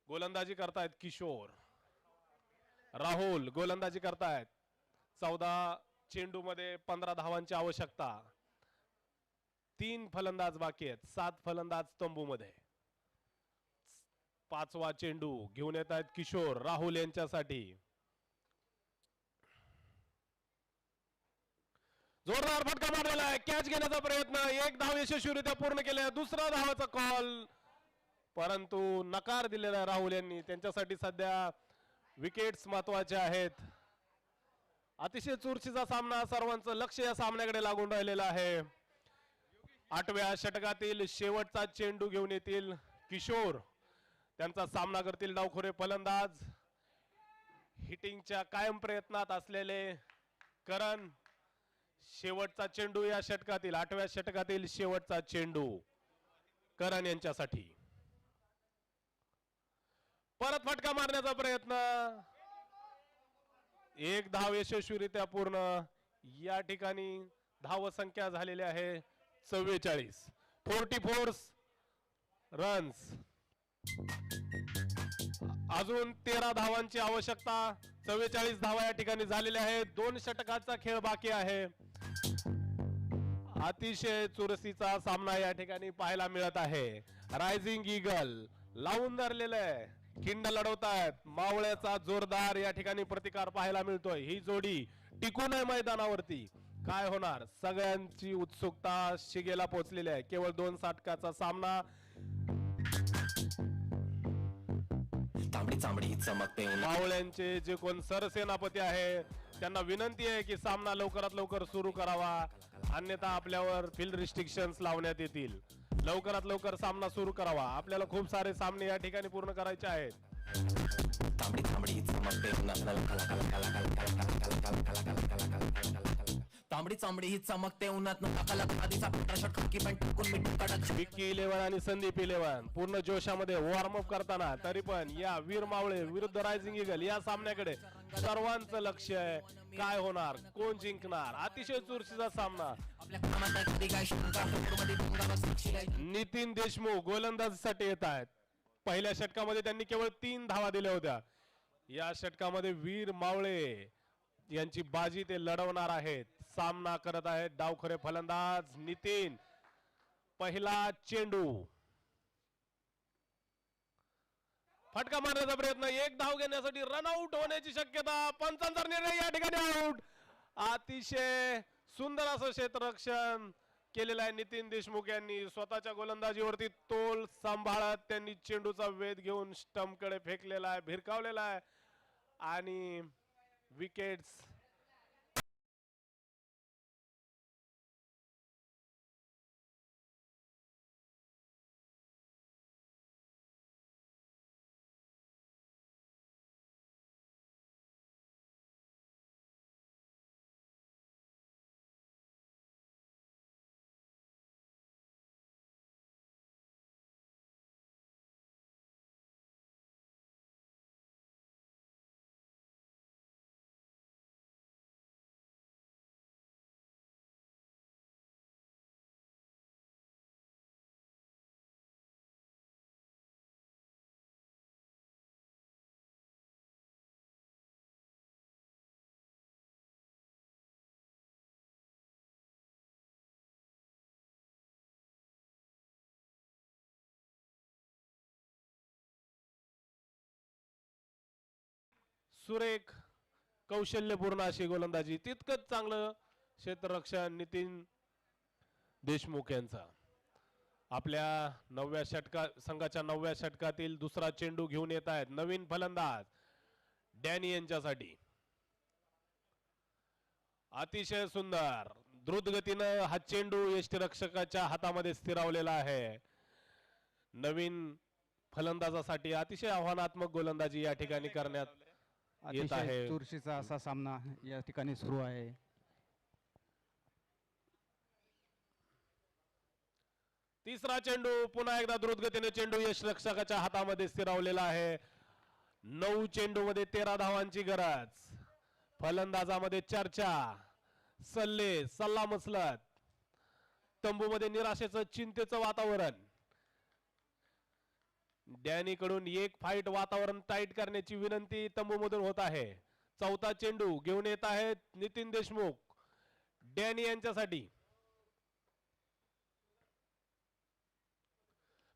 गोलंदाजी करतायत किशोर. राहुल गोलंदाजी करतायत. 14 चेंडू मध्ये 15 धावांची आवश्यकता. 3 फलंदाज बाकी आहेत. 7 फलंदाज तंबूमध्ये. 5वा चेंडू घेऊन येत आहेत किशोर राहुल यांच्यासाठी. जोरदार फटका मारलेला आहे. कॅच घेण्याचा प्रयत्न. 1 धाव यशस्वीरित्या पूर्ण केले. दुसरा धावाचा कॉल, परंतु नकार दिलेला राहुल यांनी. त्यांच्यासाठी सध्या विकेट्स महत्वाचे आहेत. अतिशय चुरशीचा सामना. सर्वांचं लक्ष या सामन्याकडे लागून राहिलेलं आहे. 8व्या षटकातील शेवटचा चेंडू घेऊन येतील किशोर. त्यांचा सामना करतील डावखोरे फलंदाज हिटिंगच्या कायम प्रयत्नात असलेले करण. शेवटचा चेंडू या षटकातील 8व्या षटकातील शेवटचा चेंडू करण यांच्यासाठी. परत फटका मारण्याचा प्रयत्न. एक धाव यशस्वीरित्या पूर्ण. या ठिकाणी धाव संख्या झालेली आहे 44. 44 रन्स. अजून 13 धावांची आवश्यकता. 44 धावा या ठिकाणी झालेल्या आहेत. 2 षटकाचा खेळ बाकी आहे. अतिशय चुरशीचा सामना या ठिकाणी पाहायला मिळत आहे. रायझिंग ईगल लावून धरलेलं आहे. खिंड लढवतायत. मावळ्याचा जोरदार या ठिकाणी प्रतिकार पाहायला मिळतोय. ही जोडी टिकून आहे मैदानावरती. काय होणार सगळ्यांची उत्सुकता शिगेला पोहोचलेली आहे. केवळ 2 षटकाचा सामना. मावळ्यांचे जे कोण सरसेनापती आहे त्यांना विनंती आहे की सामना लवकरात लवकर सुरू करावा, अन्यथा आपल्यावर फील्ड रिस्ट्रिक्शन्स लावण्यात येतील. लवकरात लवकर सामना सुरू करावा. आपल्याला खूप सारे सामने या ठिकाणी पूर्ण करायचे आहेत. तांबडी चांबडी ही चमकते उन्हात आधीचा शॉट खाकी पण टाकून मिठू कडक. विक्की 11 आणि संदीप 11 पूर्ण जोशामध्ये वॉर्म अप करताना, तरी पण या वीर मावळे विरुद्ध रायझिंग ईगल या सामन्याकडे सर्वांचं लक्ष आहे. काय होणार, कोण जिंकणार? अतिशय चुरशीचा सामना. नितीन देशमुख गोलंदाजीसाठी येत आहेत. पहिल्या षटकामध्ये त्यांनी केवळ 3 धावा दिल्या होत्या. या षटकामध्ये वीर मावळे यांची बाजी ते लढवणार आहेत. सामना करत आहेत डावखोरे फलंदाज नितीन. पहिला चेंडू. फटका मारण्याचा प्रयत्न. 1 धाव घेण्यासाठी रनआउट होण्याची शक्यता. पंचांचा निर्णय या ठिकाणी आउट. अतिशय सुंदर असं क्षेत्ररक्षण केलेलं आहे नितीन देशमुख यांनी. स्वतःच्या गोलंदाजीवरती तोल सांभाळत त्यांनी चेंडूचा वेध घेऊन स्टंपकडे फेकलेला आहे, भिरकावलेला आहे आणि विकेट्स. सुरेख कौशल्यपूर्ण अशी गोलंदाजी, तितकंच चांगलं क्षेत्ररक्षण नितीन देशमुख यांचा. आपल्या 9व्या संघाच्या 9व्या षटकातील दुसरा चेंडू घेऊन येत आहेत नवीन फलंदाज डॅनी यांच्यासाठी. अतिशय सुंदर द्रुत गतीनं हा चेंडू यष्टिरक्षकाच्या हातामध्ये स्थिरावलेला आहे. नवीन फलंदाजासाठी अतिशय आव्हानात्मक गोलंदाजी या ठिकाणी करण्यात येत आहे. अतिशय चुरशीचा असा सामना या ठिकाणी सुरू आहे. तिसरा चेंडू. पुन्हा एकदा द्रुतगतीने चेंडू यष्टिरक्षकाच्या हातामध्ये स्थिरावलेला आहे. 9 चेंडू मध्ये 13 धावांची गरज. फलंदाजामध्ये चर्चा, सल्ले, सल्ला मसलत. तंबूमध्ये निराशेचं चिंतेचं वातावरण. डॅनी कडून एक फाईट वातावरण टाईट करण्याची विनंती तंबूमधून होत आहे. चौथा चेंडू घेऊन येत आहेत नितीन देशमुख डॅनी यांच्यासाठी.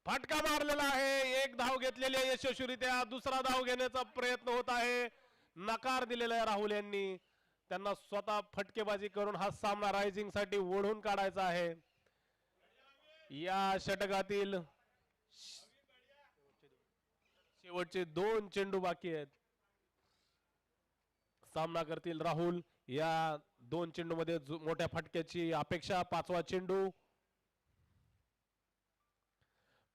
फटका मारलेला आहे. 1 धाव घेतलेली आहे यशस्वीरित्या. दुसरा धाव घेण्याचा प्रयत्न होत आहे. नकार दिलेला आहे राहुल यांनी. त्यांना स्वतः फटकेबाजी करून हा सामना रायझिंग साठी ओढून काढायचा आहे. या षटकातील शेवटचे 2 चेंडू बाकी आहेत. सामना करतील राहुल. या 2 चेंडू मध्ये मोठ्या फटक्याची अपेक्षा. 5वा चेंडू.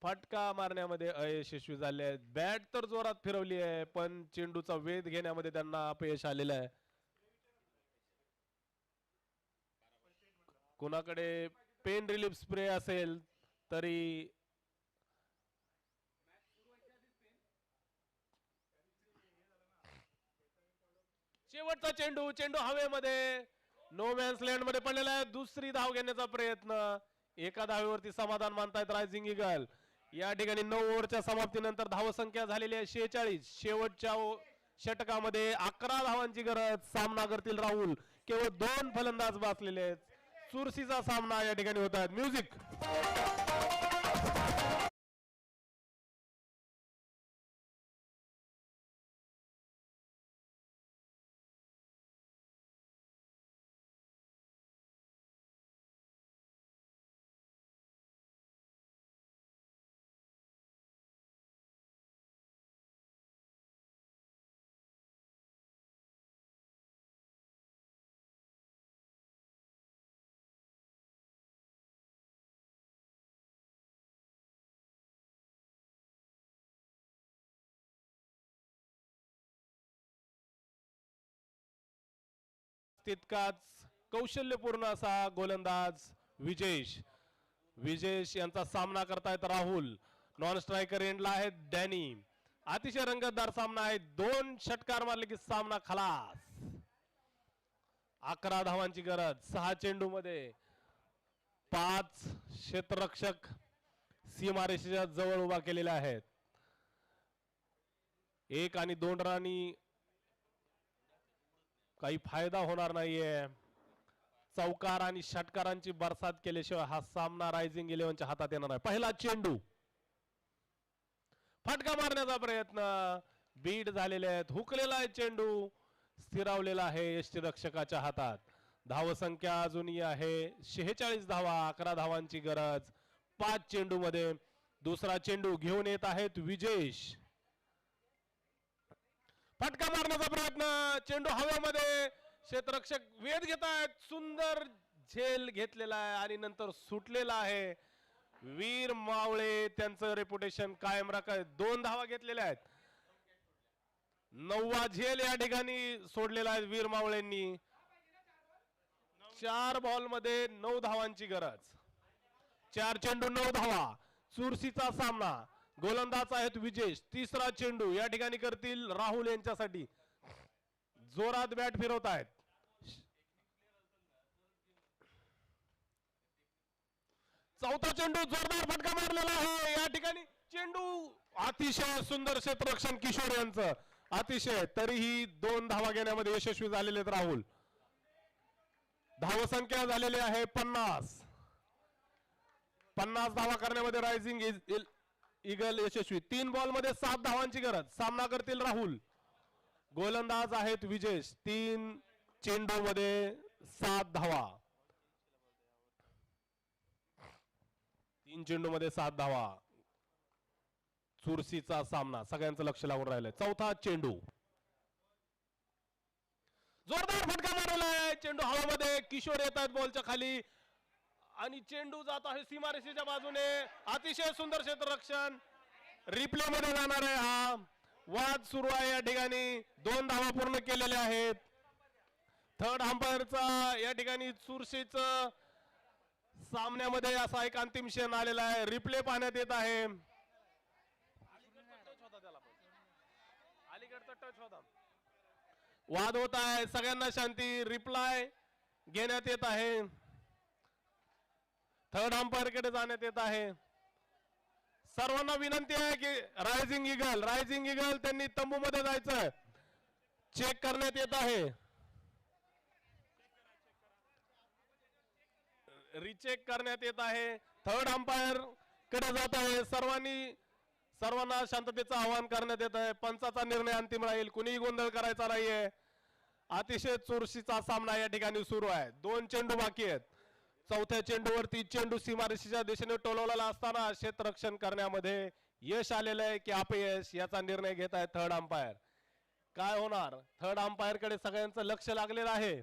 फटका मारण्यामध्ये अयशस्वी झाले आहेत. बॅट तर जोरात फिरवली आहे पण चेंडूचा वेध घेण्यामध्ये त्यांना अपयश आलेलं आहे. कोणाकडे पेन रिलीफ स्प्रे असेल तरी शेवटचा चेंडू, चेंडू हवेमध्ये नो मॅन्स लँड मध्ये पडलेला आहे. दुसरी धाव घेण्याचा प्रयत्न, एका धावेवरती समाधान मानतायत रायझिंग ईगल. या ठिकाणी 9 ओव्हरच्या समाप्तीनंतर धावसंख्या झालेली आहे 46. शेवटच्या षटकामध्ये 11 धावांची गरज. सामना करतील राहुल. केवळ 2 फलंदाज बसलेले आहेत. चुरशीचा सामना या ठिकाणी होत आहे. म्युझिक. तितकाच कौशल्यपूर्ण असा गोलंदाज विजेश यांचा सामना करतायत राहुल. नॉन स्ट्रायकर एंडला आहे डॅनी. अतिशय रंगतदार सामना आहे. 2 षटकार मारले की सामना खलास. 11 धावांची गरज. 6 चेंडू मध्ये 5 क्षेत्ररक्षक सीमारेषेच्या जवळ उभा केलेले आहेत. 1 आणि 2 रनांनी काही फायदा होणार नाहीये. चौकार आणि षटकारांची बरसात केल्याशिवाय हा सामना रायझिंग इलेव्हनच्या हातात येणार आहे. पहिला चेंडू, फटका मारण्याचा प्रयत्न, बीट झालेले आहेत. हुकलेला आहे चेंडू, स्थिरावलेला आहे यष्टीरक्षकाच्या हातात. धावसंख्या अजूनही आहे 46 धावा. 11 धावांची गरज 5 चेंडू मध्ये. दुसरा चेंडू घेऊन येत आहेत विजेश. फटका मारण्याचा प्रयत्न, चेंडू हवेमध्ये, क्षेत्ररक्षक वेध घेत आहेत. सुंदर झेल घेतलेला आहे आणि नंतर सुटलेला आहे. वीर मावळे त्यांचं रेप्युटेशन कायम राखत 2 धावा घेतलेल्या आहेत. 9वा झेल या ठिकाणी सोडलेला आहे वीर मावळेंनी. 4 बॉल मध्ये 9 धावांची गरज. 4 चेंडू 9 धावा. चुरशीचा सामना. गोलंदाज आहेत विजेश. तिसरा चेंडू या ठिकाणी करतील राहुल यांच्यासाठी. जोरात बॅट फिरवत आहेत. चौथा चेंडू, जोरदार फटका मारलेला आहे. या ठिकाणी चेंडू, अतिशय सुंदर क्षेत्ररक्षण किशोर यांचं. अतिशय, तरीही 2 धावा घेण्यामध्ये यशस्वी झालेले आहेत राहुल. धावसंख्या झालेली आहे 50. 50 धावा करण्यामध्ये रायझिंग ईगल यशस्वी. 3 बॉल मध्ये 7 धावांची गरज. सामना करतील राहुल. गोलंदाज आहेत विजेश. 3 चेंडू मध्ये 7 धावा. 3 चेंडू मध्ये 7 धावा. चुरशीचा सामना, सगळ्यांचं लक्ष लागून राहिलंय. चौथा चेंडू, जोरदार फटका मारलेला आहे. चेंडू हवेमध्ये, किशोर येत आहेत बॉलच्या खाली आणि चेंडू जात आहे सीमारेषेच्या बाजूने. अतिशय सुंदर क्षेत्ररक्षण. रिप्ले मध्ये जाणार आहे. हा वाद सुरू आहे या ठिकाणी. 2 धावा पूर्ण केलेल्या आहेत. थर्ड अंपायरचा या ठिकाणी चुरशीच सामन्यामध्ये असा एक अंतिम क्षण आलेला आहे. रिप्ले पाहण्यात येत आहे. अलीकडचा टच होता. वाद होत आहे. सगळ्यांना शांती. रिप्लाय घेण्यात येत आहे. थर्ड अंपायर कडे जाण्यात येत आहे. सर्वांना विनंती आहे की रायझिंग ईगल त्यांनी तंबू मध्ये जायचं. चेक करण्यात येत आहे. रिचेक करण्यात येत आहे. थर्ड अंपायर कडे जात आहे. सर्वांना शांततेचं आवाहन करण्यात येत आहे. पंचाचा निर्णय अंतिम राहील. कुणीही गोंधळ करायचा नाहीये. अतिशय चुरशीचा सामना या ठिकाणी सुरू आहे. 2 चेंडू बाकी आहेत. चौथ्या चेंडूवरती चेंडू सीमारेषेच्या दिशेने टोलवलेला असताना क्षेत्ररक्षण करण्यामध्ये यश आलेलं आहे की अपयश, याचा निर्णय घेत आहे थर्ड अंपायर. काय होणार? थर्ड अंपायर कडे सगळ्यांचं लक्ष लागलेलं आहे.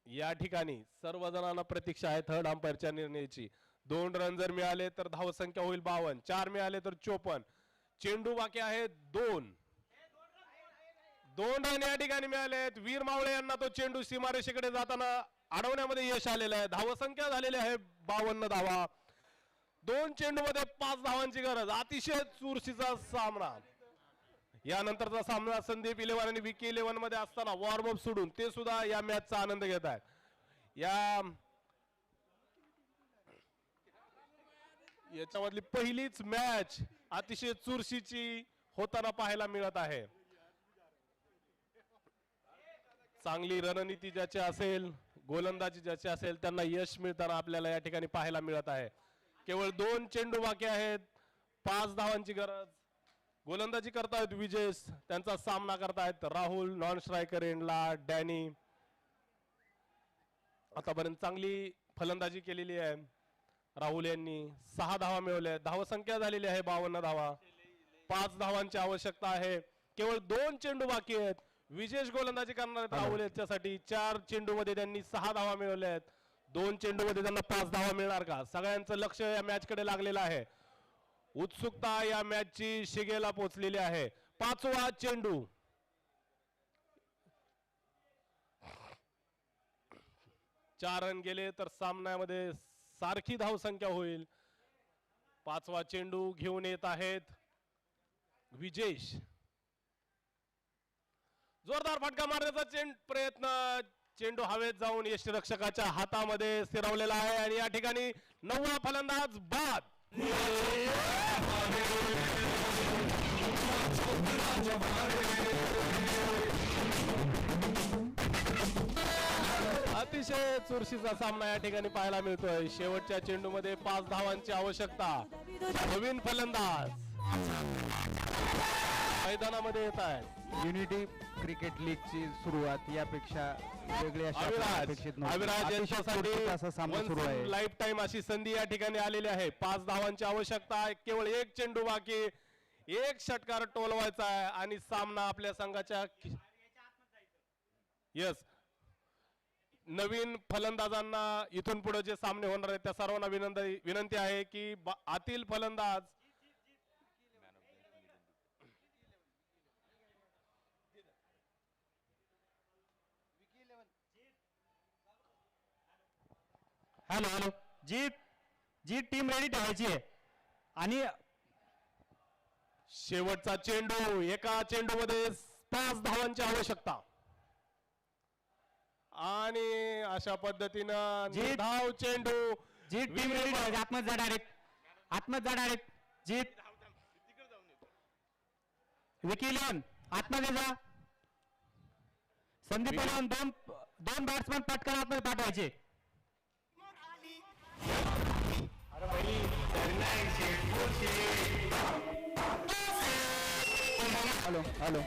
या ठिकाणी सर्वजणांना प्रतीक्षा आहे थर्ड अंपायरच्या निर्णयाची. 2 रन जर मिळाले तर धावसंख्या होईल 52, 4 मिळाले तर 54. चेंडू बाकी आहे 2 रन या ठिकाणी मिळालेत. वीर मावळे यांना तो चेंडू सीमारेषेकडे जाताना अडवण्यामध्ये यश आलेलं आहे. धावसंख्या झालेली आहे 52 धावा. 2 चेंडू मध्ये 5 धावांची गरज. अतिशय चुरशीचा सामना. यानंतरचा सामना संदीप 11 आणि विकी 11 मध्ये असताना वॉर्मअप सोडून ते सुद्धा या मॅचचा आनंद घेत आहेत. याच्यामधली पहिलीच मॅच अतिशय चुरशीची होताना पाहायला मिळत आहे. चांगली रणनीती ज्याची असेल, गोलंदाजी ज्याची असेल त्यांना यश मिळताना आपल्याला या ठिकाणी पाहायला मिळत आहे. केवळ 2 चेंडू बाकी आहेत, 5 धावांची गरज. गोलंदाजी करतायत विजेश, त्यांचा सामना करतायत राहुल. नॉन स्ट्रायकर एंडला डॅनी. आतापर्यंत चांगली फलंदाजी केलेली आहे राहुल यांनी. 6 धावा मिळवल्या. धावसंख्या झालेली आहे 52 धावा. 5 धावांची आवश्यकता आहे. केवळ 2 चेंडू बाकी आहेत. विशेष गोलंदाजी करणार आहेत राहुल याच्यासाठी. 4 चेंडू मध्ये त्यांनी 6 धावा मिळवल्या आहेत. 2 चेंडू मध्ये त्यांना 5 धावा मिळणार का? सगळ्यांचं लक्ष या मॅच कडे लागलेलं आहे. उत्सुकता या मॅचची शिगेला पोहोचलेली आहे. 5वा चेंडू. चार रन गेले तर सामन्यामध्ये सारखी धावसंख्या होईल. 5वा चेंडू घेऊन येत आहेत विजेश. जोरदार फटका मारण्याचा प्रयत्न. चेंडू हवेत जाऊन यष्टिरक्षकाच्या हातामध्ये स्थिरावलेला आहे आणि या ठिकाणी 9वा फलंदाज बाद. अतिशय चुरशीचा सामना या ठिकाणी पाहायला मिळतोय. शेवटच्या चेंडूमध्ये 5 धावांची आवश्यकता. नवीन फलंदाज मैदानामध्ये येत आहे. युनिटी क्रिकेट लीगची सुरुवात यापेक्षा वेगळी अशा अपेक्षित नव्हती. अविराज यांच्यासाठी असा सामना सुरू आहे. लाईफ टाइम अशी संधी या ठिकाणी आलेली आहे. 5 धावांची आवश्यकता आहे. केवळ 1 चेंडू बाकी. 1 षटकार टोलवायचा आहे आणि सामना आपल्या संघाच्या यस. नवीन फलंदाजांना इथून पुढे जे सामने होणार आहेत त्या सर्वांना विनंती आहे की आतील फलंदाज हॅलो जी टीम रेडी ठेवायची आहे. आणि शेवटचा चेंडू. एका चेंडू मध्ये 5 धावांची आवश्यकता आणि अशा पद्धतीनं धाव चेंडू. जी टीम रेडी ठेवायची. आतमध्ये जा डायरेक्ट. जीत विकी 11 आतमध्ये जा. संदीप 11 दोन बॅट्समन पटकन आतमध्ये पाठवायचे. हॅलो